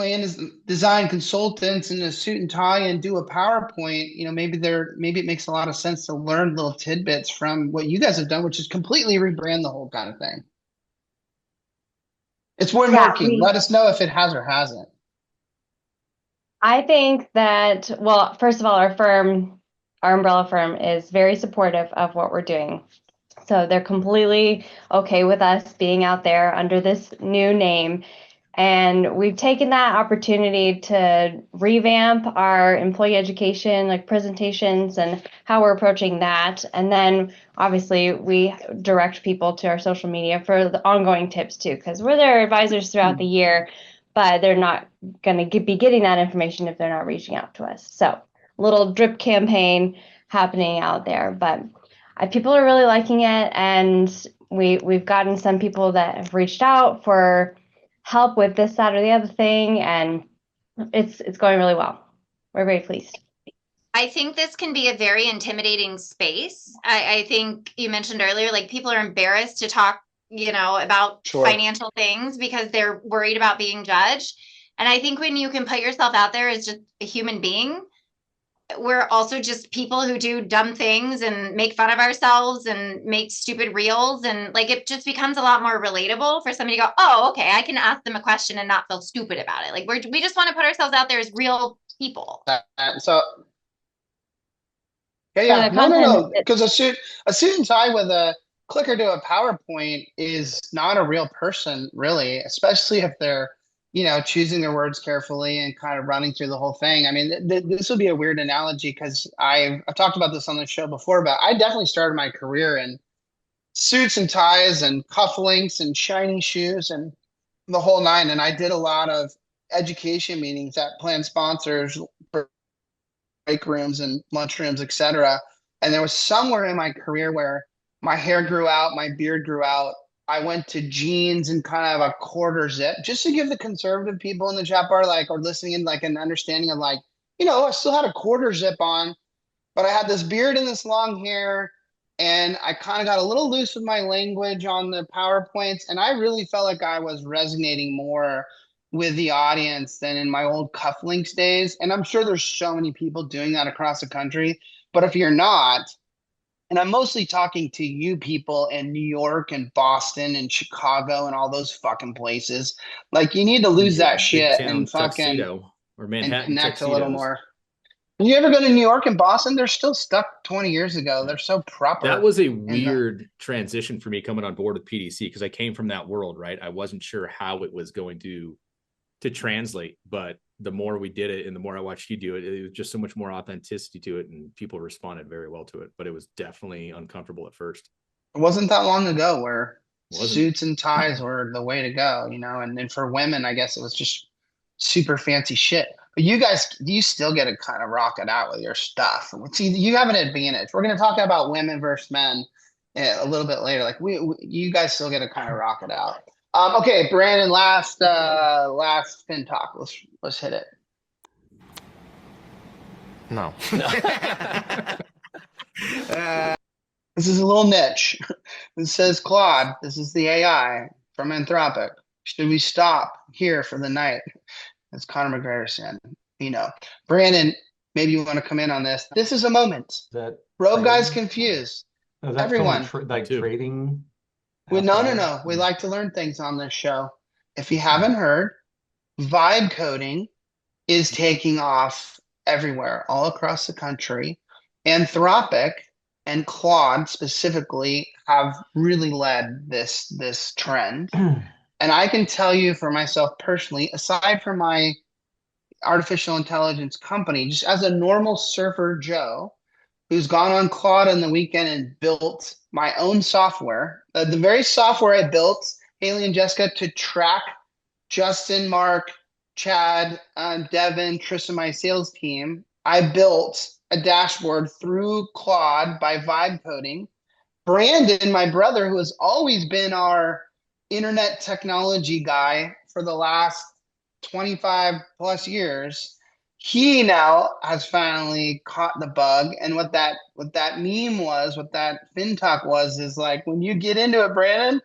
plan is design consultants in a suit and tie and do a PowerPoint, maybe it makes a lot of sense to learn little tidbits from what you guys have done, which is completely rebrand the whole kind of thing. It's working. Let us know if it has or hasn't. I think that, well, first of all, our umbrella firm is very supportive of what we're doing. So they're completely okay with us being out there under this new name. And we've taken that opportunity to revamp our employee education, like presentations and how we're approaching that. And then obviously we direct people to our social media for the ongoing tips too, because we're their advisors throughout the year, but they're not going to be getting that information if they're not reaching out to us. So little drip campaign happening out there, but people are really liking it. And we've gotten some people that have reached out for help with this, that, or the other thing, and it's going really well. We're very pleased. I think this can be a very intimidating space. I think you mentioned earlier, like people are embarrassed to talk, about financial things because they're worried about being judged. And I think when you can put yourself out there as just a human being, we're also just people who do dumb things and make fun of ourselves and make stupid reels. And like, it just becomes a lot more relatable for somebody to go, oh, okay, I can ask them a question and not feel stupid about it. Like we just want to put ourselves out there as real people. No. Because a suit and tie with a clicker to a PowerPoint is not a real person, really, especially if they're, choosing their words carefully and kind of running through the whole thing. I mean, this would be a weird analogy because I've talked about this on the show before, but I definitely started my career in suits and ties and cufflinks and shiny shoes and the whole nine. And I did a lot of education meetings at plan sponsors, break rooms and lunch rooms, etc. And there was somewhere in my career where my hair grew out, my beard grew out. I went to jeans and kind of a quarter zip just to give the conservative people in the chat bar, or listening in, an understanding of I still had a quarter zip on, but I had this beard and this long hair, and I kind of got a little loose with my language on the PowerPoints, and I really felt like I was resonating more with the audience than in my old cufflinks days. And I'm sure there's so many people doing that across the country, but if you're not, and I'm mostly talking to you people in New York and Boston and Chicago and all those fucking places. You need to lose that shit and fucking or Manhattan and connect tuxedos. a little more. You ever go to New York and Boston? They're still stuck 20 years ago. They're so proper. That was a weird transition for me coming on board with PDC because I came from that world, right? I wasn't sure how it was going to translate, but the more we did it and the more I watched you do it, it was just so much more authenticity to it, and people responded very well to it. But it was definitely uncomfortable at first. It wasn't that long ago where suits and ties were the way to go, and then for women, I guess it was just super fancy shit. But you still get to kind of rock it out with your stuff. See, you have an advantage. We're going to talk about women versus men a little bit later. You guys still get to kind of rock it out. Okay, Brandon, last Fin Talk. Let's hit it. No. This is a little niche. It says, Claude, this is the AI from Anthropic. Should we stop here for the night? It's Conor McGregor saying, Brandon, maybe you want to come in on this. This is a moment. Rogue Guy's confused. Everyone. Trading? No. We like to learn things on this show. If you haven't heard, vibe coding is taking off everywhere, all across the country. Anthropic and Claude specifically have really led this trend. And I can tell you for myself personally, aside from my artificial intelligence company, just as a normal surfer Joe who's gone on Claude on the weekend and built my own software, the very software I built, Hayley and Jessica, to track Justin, Mark, Chad, Devin, Tristan, my sales team. I built a dashboard through Claude by vibe coding. Brandon, my brother, who has always been our internet technology guy for the last 25 plus years, he now has finally caught the bug. And what that meme was, what that Fin Talk was, is when you get into it, Brandon,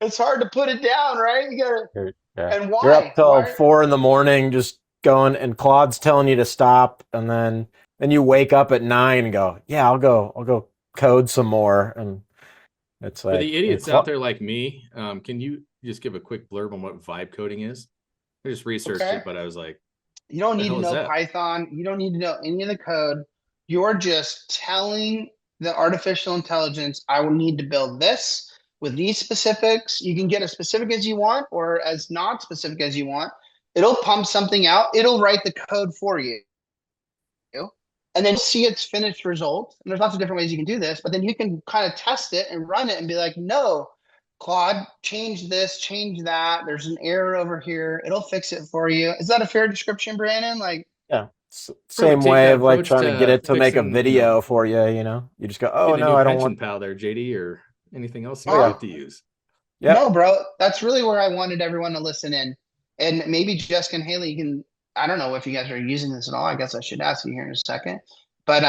it's hard to put it down, right? You gotta Yeah. And You're up why? till Why? 4 in the morning just going, and Claude's telling you to stop, and then you wake up at 9 and go, yeah, I'll go code some more. And it's For like, the and idiots out there like me, can you just give a quick blurb on what vibe coding is? I just researched Okay. it, but I was like, You don't the need to hell is know that? Python. You don't need to know any of the code. You're just telling the artificial intelligence, I will need to build this with these specifics. You can get as specific as you want or as not specific as you want. It'll pump something out. It'll write the code for you. And then see its finished result. And there's lots of different ways you can do this, but then you can kind of test it and run it and be like, no, Claude, change this, change that. There's an error over here. It'll fix it for you. Is that a fair description, Brandon? Like, yeah, Probably same take way that of like approach trying to get to it to make a fixing, video for you. You just go, oh getting a no, new I don't pension want. pal there, JD, or anything else you Oh, yeah. like to use. Yep. no, bro, that's really where I wanted everyone to listen in. And maybe Jessica and Haley, you can, I don't know if you guys are using this at all. I guess I should ask you here in a second. But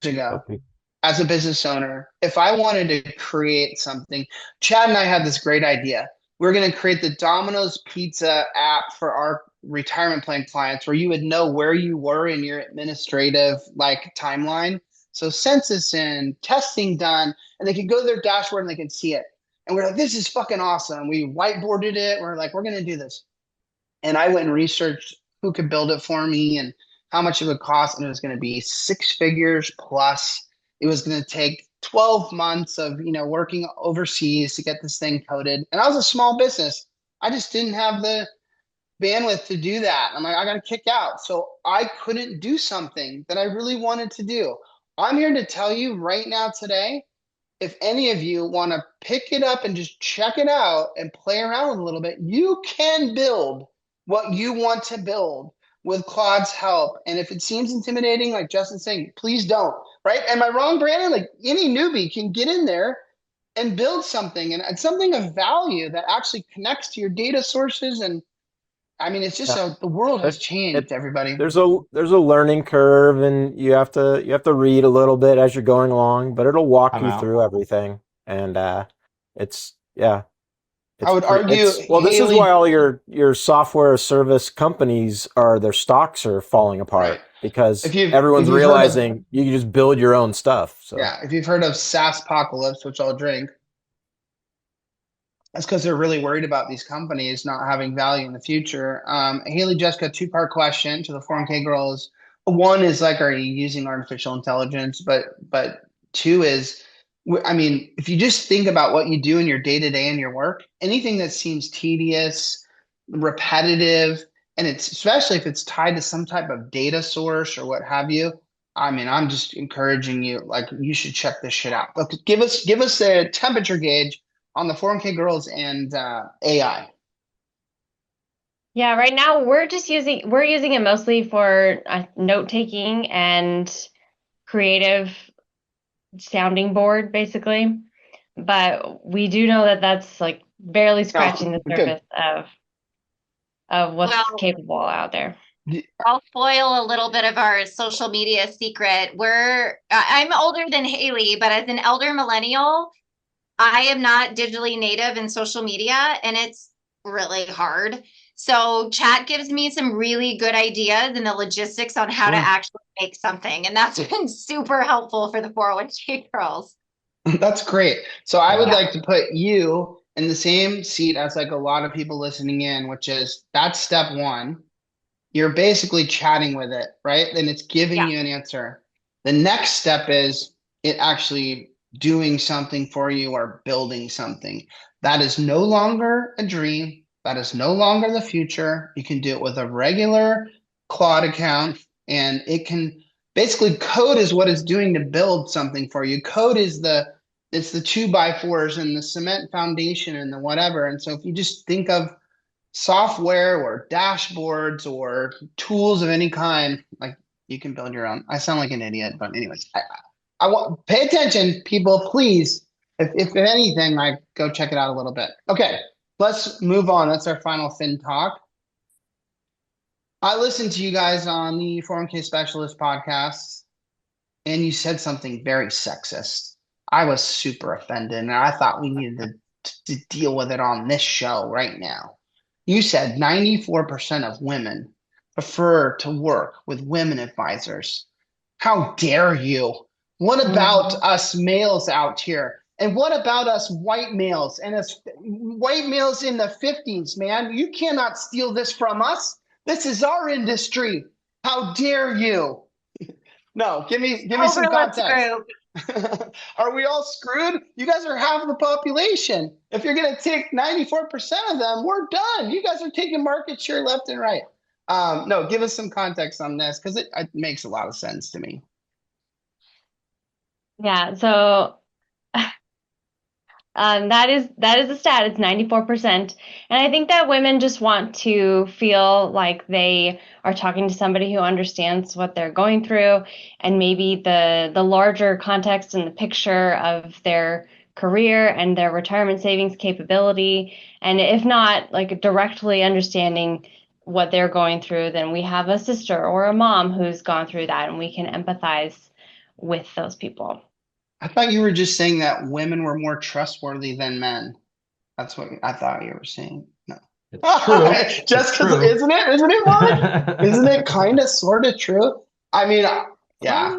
ago, Okay. as a business owner, if I wanted to create something, Chad and I had this great idea. We're going to create the Domino's Pizza app for our retirement plan clients where you would know where you were in your administrative like timeline. So census in, testing done, and they could go to their dashboard and they can see it. And we're like, this is fucking awesome. We whiteboarded it. We're like, we're going to do this. And I went and researched who could build it for me and how much it would cost. And it was going to be 6 figures plus. It was going to take 12 months of, working overseas to get this thing coded. And I was a small business. I just didn't have the bandwidth to do that. I'm like, I got to kick out. So I couldn't do something that I really wanted to do. I'm here to tell you right now today, if any of you want to pick it up and just check it out and play around a little bit, you can build what you want to build with Claude's help. And if it seems intimidating, like Justin's saying, please don't, right? Am I wrong, Brandon? Like any newbie can get in there and build something and something of value that actually connects to your data sources. And I mean, it's just the world has changed, everybody. There's a learning curve, and you have to read a little bit as you're going along, but it'll walk you through everything. And it's I would argue, well, this is Hayley, why all your software service companies their stocks are falling apart, right, because everyone's realizing you can just build your own stuff. So yeah, if you've heard of SaaS apocalypse, which I'll drink, that's because they're really worried about these companies not having value in the future. Haley, Jessica, 2-part question to the 401k girls. One is like, are you using artificial intelligence? But 2 is, I mean, if you just think about what you do in your day-to-day in your work, anything that seems tedious, repetitive, and it's especially if it's tied to some type of data source or what have you, I mean, I'm just encouraging you, like, you should check this shit out. Look, give us a temperature gauge on the 401k girls and AI. Yeah, right now we're using it mostly for note taking and creative sounding board, basically. But we do know that that's like barely scratching the surface of what's capable out there. I'll foil a little bit of our social media secret. I'm older than Haley, but as an elder millennial, I am not digitally native in social media, and it's really hard. So chat gives me some really good ideas and the logistics on how to actually make something. And that's been super helpful for the 401k girls. That's great. So I would like to put you in the same seat as like a lot of people listening in, which is that's step 1. You're basically chatting with it, right? Then it's giving you an answer. The next step is it actually doing something for you or building something. That is no longer a dream. That is no longer the future. You can do it with a regular Claude account, and it can basically, code is what it's doing to build something for you. Code is it's the 2x4s and the cement foundation and the whatever. And so if you just think of software or dashboards or tools of any kind, like, you can build your own. I sound like an idiot, but anyways, I want, pay attention, people, please. If anything, like, go check it out a little bit. Okay, let's move on. That's our final Fin Talk. I listened to you guys on the 401k Specialist podcast, and you said something very sexist. I was super offended, and I thought we needed to to deal with it on this show right now. You said 94% of women prefer to work with women advisors. How dare you? What about us males out here? And what about us white males and us white males in the 50s, man? You cannot steal this from us. This is our industry. How dare you? No, give me some context. Are we all screwed? You guys are half the population. If you're going to take 94% of them, we're done. You guys are taking market share left and right. No, give us some context on this because it makes a lot of sense to me. Yeah, so that is the stat. It's 94%. And I think that women just want to feel like they are talking to somebody who understands what they're going through and maybe the larger context and the picture of their career and their retirement savings capability. And if not, like directly understanding what they're going through, then we have a sister or a mom who's gone through that, and we can empathize with those people. I thought you were just saying that women were more trustworthy than men. That's what I thought you were saying. No. It's true. Just because, isn't it, Mark? Isn't it kind of sort of true? I mean, yeah.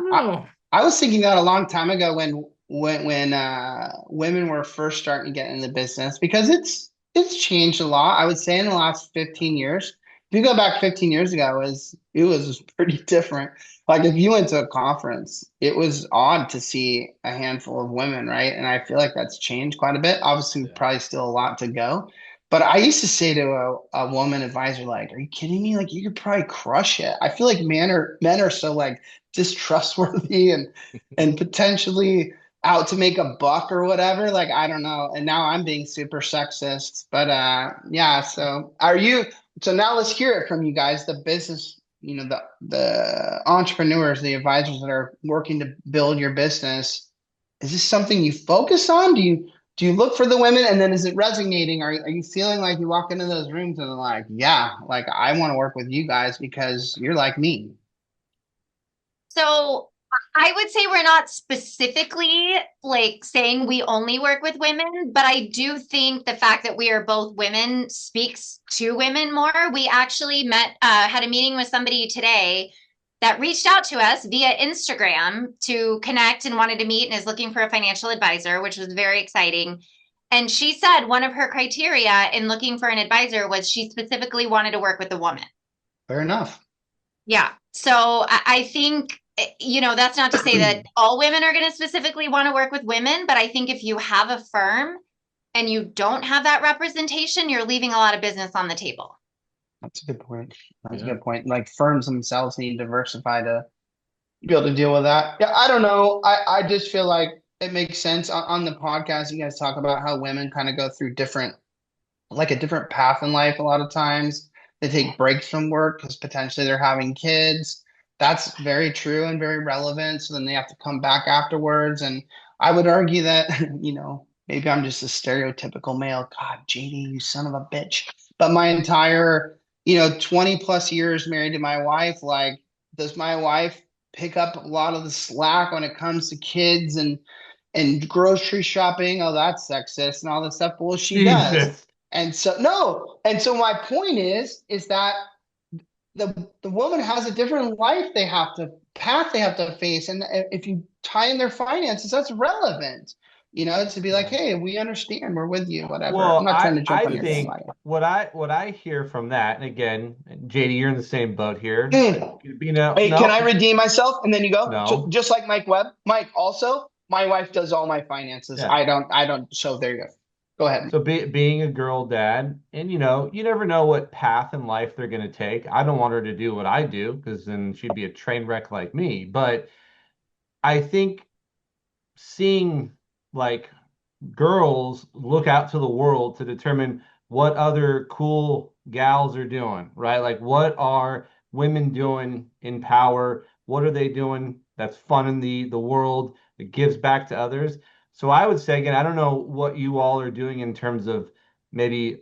I was thinking that a long time ago when women were first starting to get in the business, because it's changed a lot. I would say in the last 15 years. If you go back 15 years ago, it was pretty different. Like if you went to a conference, it was odd to see a handful of women, right? And I feel like that's changed quite a bit. Obviously, probably still a lot to go. But I used to say to a woman advisor, like, "Are you kidding me? Like, you could probably crush it." I feel like men are so like distrustworthy and potentially out to make a buck or whatever. Like, I don't know. And now I'm being super sexist. But yeah. So now let's hear it from you guys, the business, the entrepreneurs, the advisors that are working to build your business. Is this something you focus on? Do you look for the women, and then is it resonating? Are you feeling like you walk into those rooms and they're like, yeah, like I want to work with you guys because you're like me? So I would say we're not specifically like saying we only work with women, but I do think the fact that we are both women speaks to women more. We actually had a meeting with somebody today that reached out to us via Instagram to connect and wanted to meet and is looking for a financial advisor, which was very exciting. And she said one of her criteria in looking for an advisor was she specifically wanted to work with a woman. Fair enough. Yeah. So I think, that's not to say that all women are going to specifically want to work with women, but I think if you have a firm and you don't have that representation, you're leaving a lot of business on the table. That's a good point. That's a good point. Like firms themselves need to diversify to be able to deal with that. Yeah, I don't know. I just feel like it makes sense. On the podcast, you guys talk about how women kind of go through a different path in life. A lot of times they take breaks from work because potentially they're having kids. That's very true and very relevant. So then they have to come back afterwards. And I would argue that, maybe I'm just a stereotypical male. God, JD, you son of a bitch. But my entire 20 plus years married to my wife, like, does my wife pick up a lot of the slack when it comes to kids and grocery shopping? Oh, that's sexist and all this stuff. Well, she does. And so my point is that the woman has a different life they have to face. And if you tie in their finances, that's relevant. To be like, hey, we understand, we're with you, whatever. Well, I'm not trying to jump on your think bandwagon. what I hear from that, and again, JD, you're in the same boat here. Hey, can I redeem myself? And then you go, no. Just like Mike Webb. Mike, also, my wife does all my finances. Yeah. I don't. So there you go. Go ahead. So being a girl dad, and you never know what path in life they're going to take. I don't want her to do what I do because then she'd be a train wreck like me. But I think seeing like girls look out to the world to determine what other cool gals are doing, right? Like what are women doing in power? What are they doing that's fun in the world that gives back to others? So I would say, again, I don't know what you all are doing in terms of maybe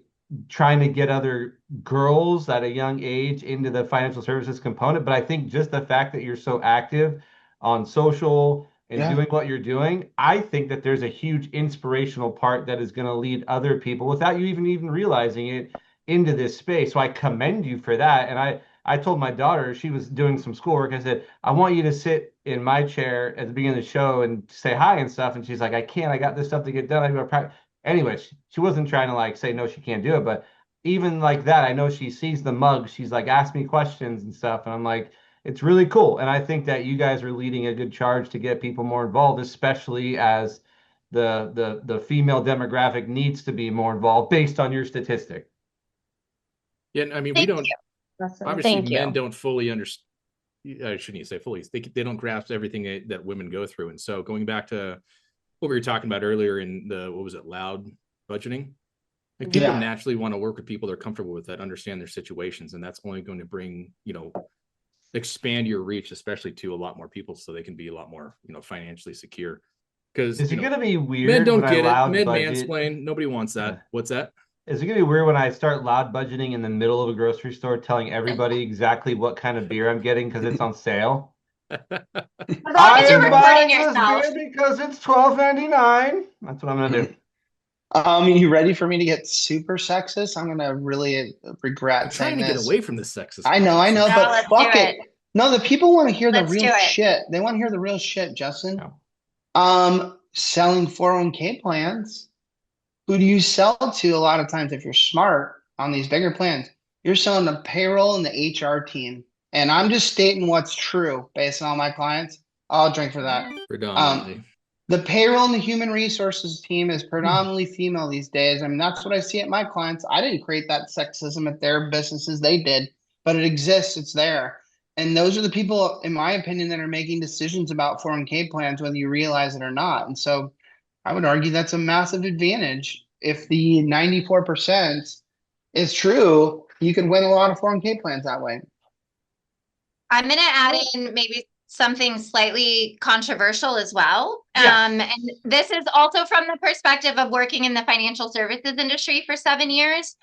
trying to get other girls at a young age into the financial services component, but I think just the fact that you're so active on social and doing what you're doing, I think that there's a huge inspirational part that is going to lead other people without you even realizing it into this space. So I commend you for that. And I told my daughter, she was doing some schoolwork. I said, I want you to sit in my chair at the beginning of the show and say hi and stuff. And she's like, I can't. I got this stuff to get done. I go practice. Anyway, she wasn't trying to like say no, she can't do it. But even like that, I know she sees the mug. She's like, ask me questions and stuff. And I'm like, it's really cool. And I think that you guys are leading a good charge to get people more involved, especially as the female demographic needs to be more involved based on your statistic. Yeah, I mean, Thank we don't, you. obviously Thank you. men don't fully understand. I shouldn't even say fully. They don't grasp everything that women go through. And so going back to what we were talking about earlier in what was it, loud budgeting? Like people naturally want to work with people they're comfortable with, that understand their situations. And that's only going to bring, expand your reach, especially to a lot more people, so they can be a lot more, financially secure. Because is it going to be weird? Men don't when get I it. Men budget? mansplain. Nobody wants that. Yeah. What's that? Is it going to be weird when I start loud budgeting in the middle of a grocery store, telling everybody exactly what kind of beer I'm getting because it's on sale? As long as you're recording yourself. Because it's $12.99. That's what I'm going to do. You ready for me to get super sexist? I'm gonna really regret I'm saying trying to this. get away from this sexist. I know, No, but let's fuck do it. No, the people want to hear the Let's real do it. shit. They want to hear the real shit, Justin. No. Selling 401k plans. Who do you sell to a lot of times if you're smart on these bigger plans? You're selling the payroll and the HR team. And I'm just stating what's true based on all my clients. I'll drink for that. Predominantly. The payroll and the human resources team is predominantly female these days. I mean, that's what I see at my clients. I didn't create that sexism at their businesses. They did, but it exists. It's there. And those are the people, in my opinion, that are making decisions about 401k plans, whether you realize it or not. And so I would argue that's a massive advantage. If the 94% is true, you could win a lot of 401k plans that way. I'm going to add in maybe something slightly controversial as well. Yes. And this is also from the perspective of working in the financial services industry for 7 years.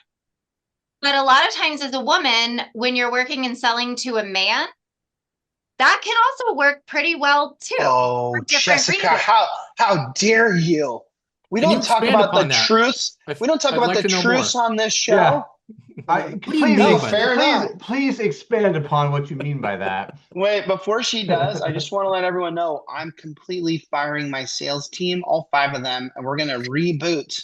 But a lot of times as a woman, when you're working and selling to a man, that can also work pretty well too. Oh, Jessica, reasons. how dare you? We Can don't you talk expand about the upon that? truths. We don't talk I'd about like the to know truths more. on this show. Yeah. Fair enough. Please expand upon what you mean by that. Wait, before she does, I just want to let everyone know I'm completely firing my sales team, all 5 of them, and we're gonna reboot.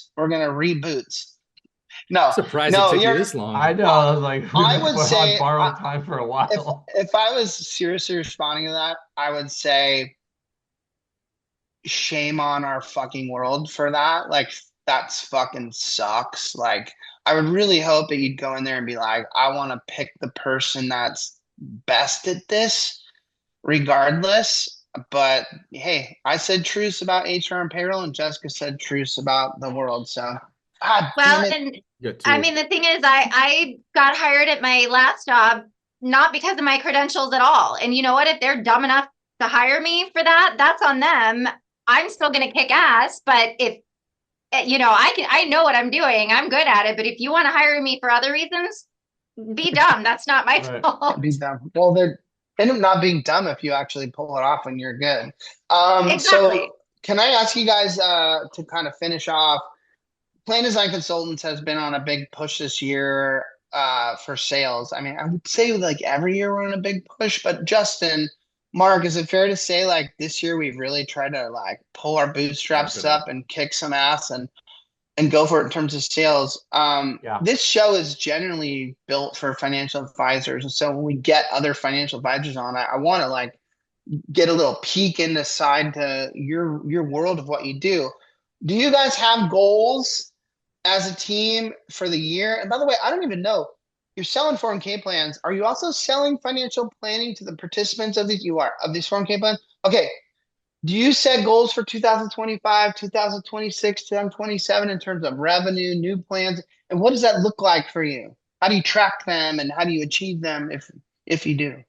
No, Surprised it took you this long. I know. I was like, I would say on borrowed time for a while. if I was seriously responding to that, I would say shame on our fucking world for that. Like, that's fucking sucks. Like, I would really hope that you'd go in there and be like, I want to pick the person that's best at this regardless. But hey, I said truths about HR and payroll, and Jessica said truths about the world. So, Well, and I mean, the thing is, I got hired at my last job, not because of my credentials at all. And you know what? If they're dumb enough to hire me for that, that's on them. I'm still going to kick ass. But if, I know what I'm doing. I'm good at it. But if you want to hire me for other reasons, be dumb. That's not my fault. Be dumb. Well, they're end up not being dumb if you actually pull it off when you're good. Exactly. So can I ask you guys to kind of finish off? Plan Design Consultants has been on a big push this year for sales. I mean, I would say like every year we're on a big push, but Justin, Mark, is it fair to say like this year we've really tried to like pull our bootstraps up and kick some ass and go for it in terms of sales? This show is generally built for financial advisors. And so when we get other financial advisors on, I want to like get a little peek inside to your world of what you do. Do you guys have goals as a team for the year? And by the way, I don't even know. You're selling 401k plans. Are you also selling financial planning to the participants of these? You are, of these 401k plans? Okay. Do you set goals for 2025, 2026, 2027 in terms of revenue, new plans? And what does that look like for you? How do you track them and how do you achieve them if you do?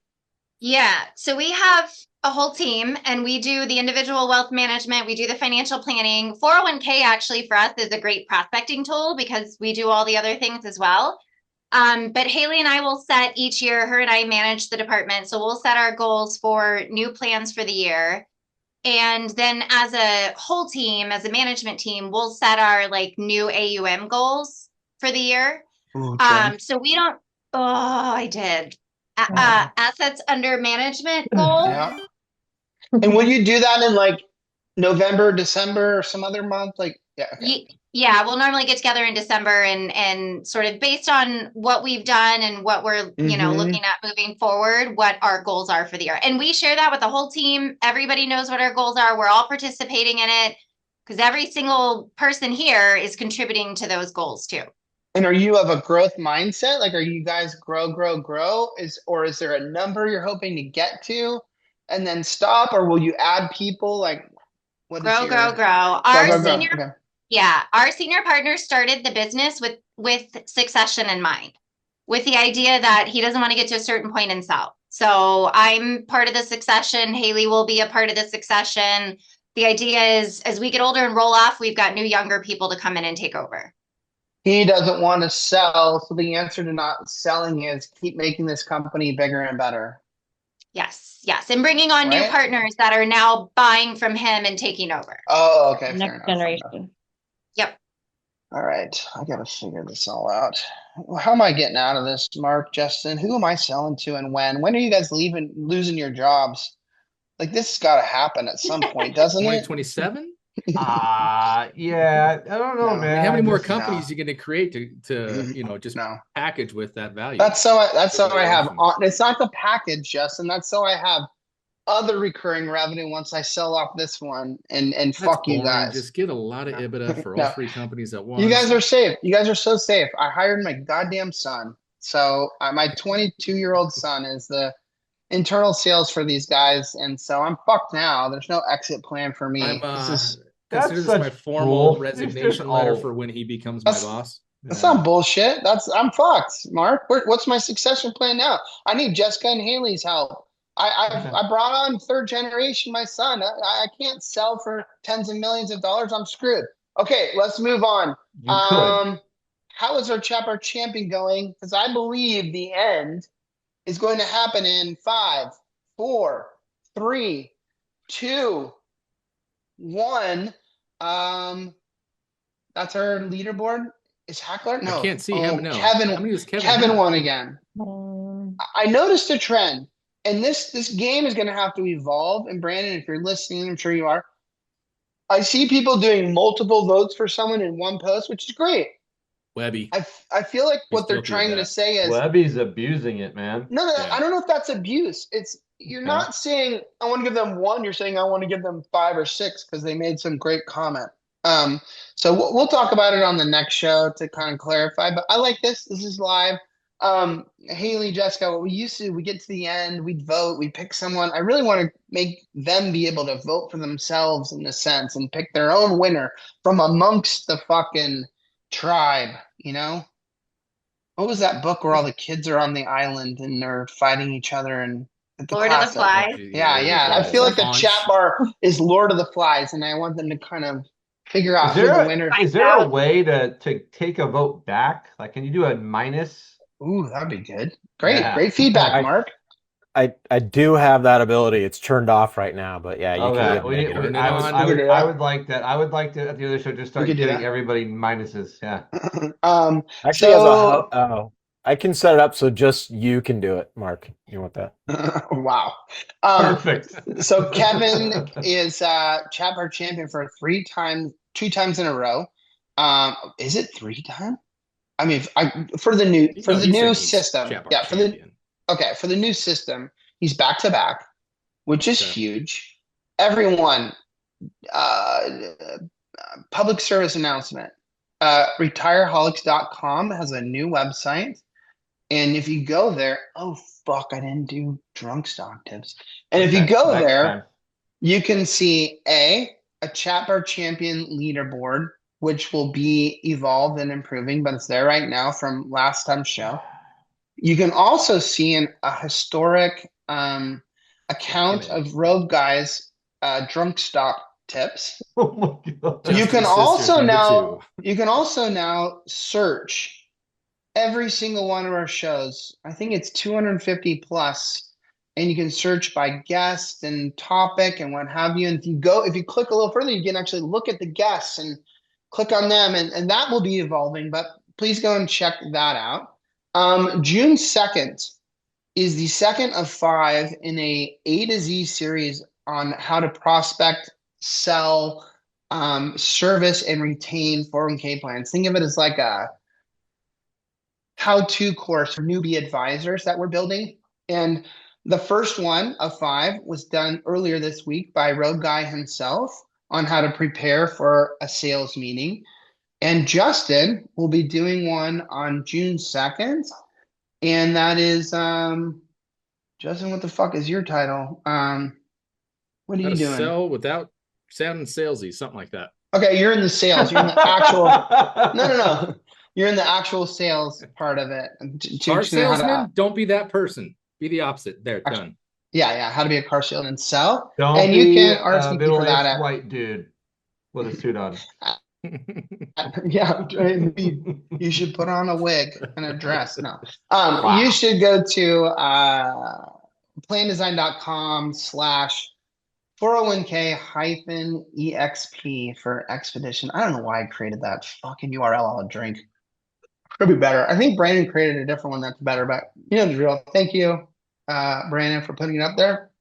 Yeah. So we have a whole team and we do the individual wealth management. We do the financial planning. 401k actually for us is a great prospecting tool because we do all the other things as well. But Hayley and I will set each year, her and I manage the department. So we'll set our goals for new plans for the year. And then as a whole team, as a management team, we'll set our like new AUM goals for the year. Okay. So we don't, I did. Assets under management goal. Yeah. And will you do that in like November, December, or some other month? Like, yeah. Okay. Yeah, we'll normally get together in December and sort of based on what we've done and what we're, looking at moving forward, what our goals are for the year. And we share that with the whole team. Everybody knows what our goals are. We're all participating in it because every single person here is contributing to those goals too. And are you of a growth mindset? Like, are you guys grow? Or is there a number you're hoping to get to and then stop? Or will you add people? Like, what grow. Okay. Yeah, our senior partner started the business with succession in mind, with the idea that he doesn't want to get to a certain point and sell. So I'm part of the succession. Hayley will be a part of the succession. The idea is as we get older and roll off, we've got new younger people to come in and take over. He doesn't want to sell. So the answer to not selling is keep making this company bigger and better. Yes. And bringing on new partners that are now buying from him and taking over. Oh, okay. Next generation. Yep. All right. I got to figure this all out. How am I getting out of this, Mark, Justin? Who am I selling to and when? When are you guys losing your jobs? Like, this has got to happen at some point, doesn't it? 2027? Yeah, I don't know, man. How many more companies are you going to create to just package with that value? That's so I have. It's not the package, Justin. That's so I have other recurring revenue once I sell off this one and fuck you guys. Just get a lot of EBITDA for all three companies at once. You guys are safe. You guys are so safe. I hired my goddamn son. So my 22-year-old son is the internal sales for these guys, and so I'm fucked now. There's no exit plan for me. Consider this my formal resignation letter for when he becomes my boss. That's not bullshit. I'm fucked, Mark. What's my succession plan now? I need Jessica and Hayley's help. I brought on third generation, my son. I can't sell for tens of millions of dollars. I'm screwed. Okay, let's move on. How is our chapter champion going? Because I believe the end is going to happen in 5, 4, 3, 2, 1. That's our leaderboard. Is Hackler? No, I can't see him. No, Kevin won again. I noticed a trend, and this game is going to have to evolve. And Brandon, if you're listening, I'm sure you are. I see people doing multiple votes for someone in one post, which is great. Webby. I feel like what they're trying to say is Webby's abusing it, man. No, I don't know if that's abuse. You're not saying I want to give them 1. You're saying I want to give them 5 or 6 because they made some great comment. So we'll talk about it on the next show to kind of clarify. But I like this. This is live. Hayley, Jessica, what we used to, we get to the end, we'd vote, we pick someone. I really want to make them be able to vote for themselves in a sense and pick their own winner from amongst the fucking tribe, What was that book where all the kids are on the island and they're fighting each other and Lord of the Flies? Yeah. I feel like the chat bar is Lord of the Flies, and I want them to kind of figure out who the winner is. Is there a way to take a vote back? Like, can you do a minus? Ooh, that'd be good. Great feedback, Mark. I do have that ability. It's turned off right now, but yeah, you can get I would like that. I would like to at the other show just start getting everybody minuses. Yeah. Actually, I can set it up so just you can do it, Mark. You want that? Wow. Perfect. So Kevin is chat bar champion for 2 times in a row. Is it 3 times? I mean, for the new system. Yeah, for the new system, he's back to back, which is huge. Everyone, public service announcement. Retireholics.com has a new website. And if you go there, oh fuck, I didn't do drunk stock tips. And if you go there, you can see a chat bar champion leaderboard, which will be evolved and improving, but it's there right now from last time's show. You can also see a historic account of Rogue Guys drunk stock tips. Oh my God. You can also now search every single one of our shows. I think it's 250 plus and you can search by guest and topic and what have you. And if you click a little further, you can actually look at the guests and click on them, and that will be evolving, but please go and check that out. June 2nd is the second of 5 in A to Z series on how to prospect, sell, service, and retain 401k plans. Think of it as like a how-to course for newbie advisors that we're building. And the first one of 5 was done earlier this week by Road Guy himself on how to prepare for a sales meeting. And Justin will be doing one on June 2nd. And that is, Justin, what the fuck is your title? What are How you to doing? sell without sounding salesy, something like that. Okay, you're in the sales. You're in the actual. No. You're in the actual sales part of it. Car salesman, don't be that person. Be the opposite. There, done. Yeah. How to be a car salesman and sell. Don't and be you can a RSVP for that middle-aged at white dude with a suit on. Yeah, you should put on a wig and a dress. No, Wow. you should go to plandesign.com/401k-exp for expedition. I don't know why I created that fucking URL. I'll drink. Could be better. I think Brandon created a different one that's better, but you know the drill. Thank you, Brandon, for putting it up there.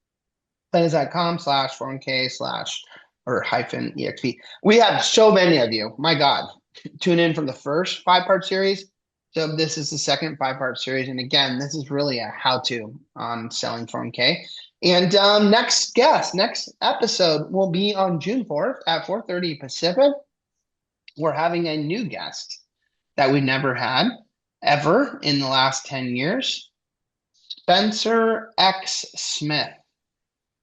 plandesign.com/401k/exp. We have so many of you. My God, tune in from the first 5-part series. So this is the second 5-part series. And again, this is really a how-to on selling 401k. And next episode will be on June 4th at 4:30 Pacific. We're having a new guest that we've never had ever in the last 10 years. Spencer X. Smith.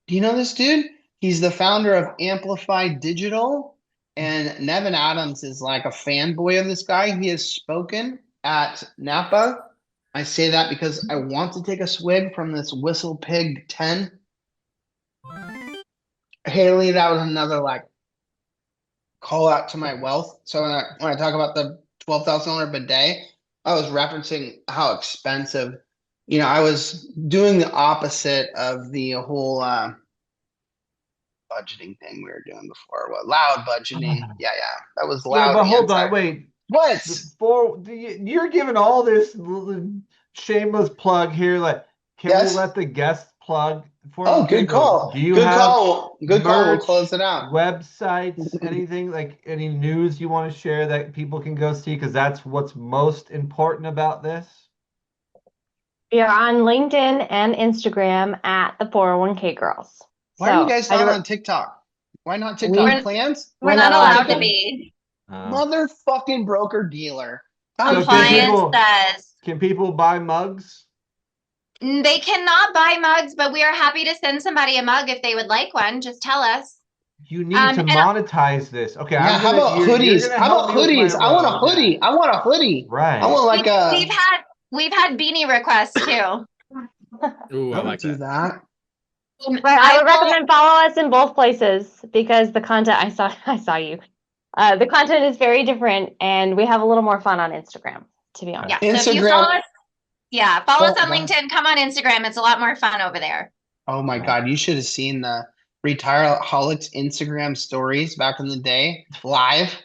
Do you know this dude? He's the founder of Amplified Digital, and Nevin Adams is like a fanboy of this guy. He has spoken at Napa. I say that because I want to take a swig from this Whistle Pig 10. Hayley, that was another like call out to my wealth. So when I talk about the $12,000 bidet, I was referencing how expensive. You know, I was doing the opposite of the whole budgeting thing we were doing before. What, loud budgeting? Yeah, that was loud. Yeah, but hold on, wait. What? You're giving all this shameless plug here. Like, can we let the guest plug? Oh, good call. Do you good have call. Good call. We'll merch, close it out. Websites, anything like any news you want to share that people can go see? Because that's what's most important about this. We are on LinkedIn and Instagram at the 401k Girls. Why are you guys not on TikTok? Why not TikTok plans? We're not allowed to be. Motherfucking broker dealer. Compliance says. Can people buy mugs? They cannot buy mugs, but we are happy to send somebody a mug if they would like one. Just tell us. You need to monetize this. Okay. Yeah, how about hoodies? How about hoodies? I want a hoodie. I want a hoodie. Right. I want like We've had beanie requests too. Ooh, I like do that. I would recommend follow us in both places because the content I saw you. The content is very different, and we have a little more fun on Instagram. To be honest, So if you follow us, follow us on LinkedIn. Come on Instagram; it's a lot more fun over there. Oh my God, you should have seen the Retireholics Instagram stories back in the day. Live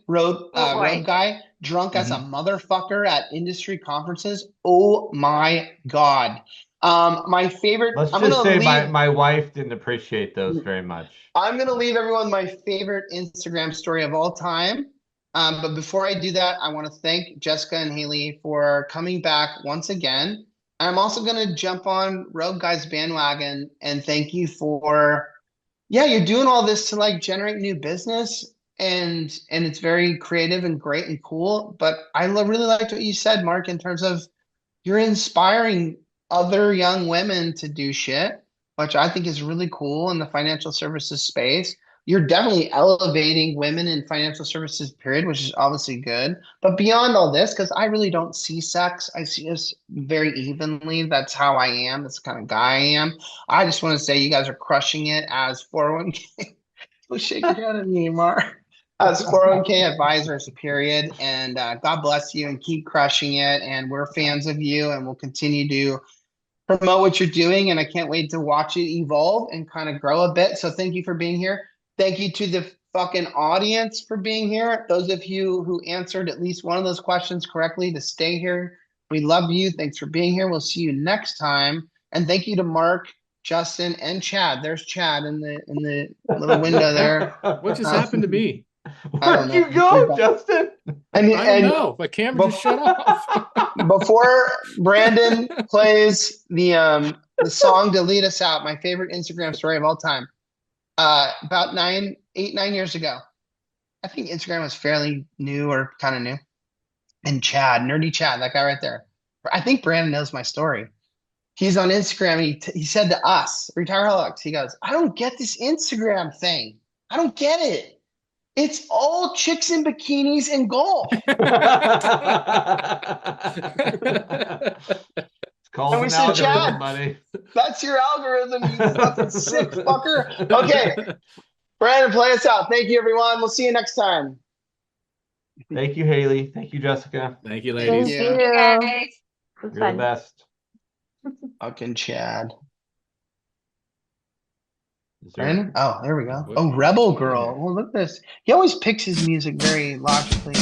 road guy drunk as a motherfucker at industry conferences. Oh my God. My favorite. Let's just say my wife didn't appreciate those very much. I'm going to leave everyone my favorite Instagram story of all time. But before I do that, I want to thank Jessica and Hayley for coming back once again. I'm also going to jump on Road Guys bandwagon and thank you for, you're doing all this to like generate new business. And it's very creative and great and cool. But I really liked what you said, Mark, in terms of you're inspiring other young women to do shit, which I think is really cool in the financial services space. You're definitely elevating women in financial services, period, which is obviously good. But beyond all this, because I really don't see sex, I see us very evenly. That's how I am. That's the kind of guy I am. I just want to say you guys are crushing it as 401k. Don't shake your head at me, Mark. As 401k advisors, period. And God bless you and keep crushing it. And we're fans of you and we'll continue to promote what you're doing, and I can't wait to watch it evolve and kind of grow a bit. So thank you for being here. Thank you to the fucking audience for being here. Those of you who answered at least one of those questions correctly to stay here. We love you. Thanks for being here. We'll see you next time. And thank you to Mark, Justin, and Chad. There's Chad in the little window there. What just happened to me? Where'd you go, Justin? I don't know. My camera just shut off. Before Brandon plays the song to lead us out, my favorite Instagram story of all time. About 9 years ago, I think Instagram was fairly new or kind of new. And Chad, nerdy Chad, that guy right there. I think Brandon knows my story. He's on Instagram. And he said to us, Retireholics, he goes, I don't get this Instagram thing. I don't get it. It's all chicks in bikinis and golf. It's called And we an said, algorithm, Chad, buddy. that's your algorithm, you fucking sick fucker. Okay, Brandon, play us out. Thank you, everyone. We'll see you next time. Thank you, Hayley. Thank you, Jessica. Thank you, Thank ladies. you. Guys. It's You're the fun. best. Fucking Chad. Is there- Brandon? Oh, there we go. Oh, Rebel Girl. Oh, look at this. He always picks his music very logically.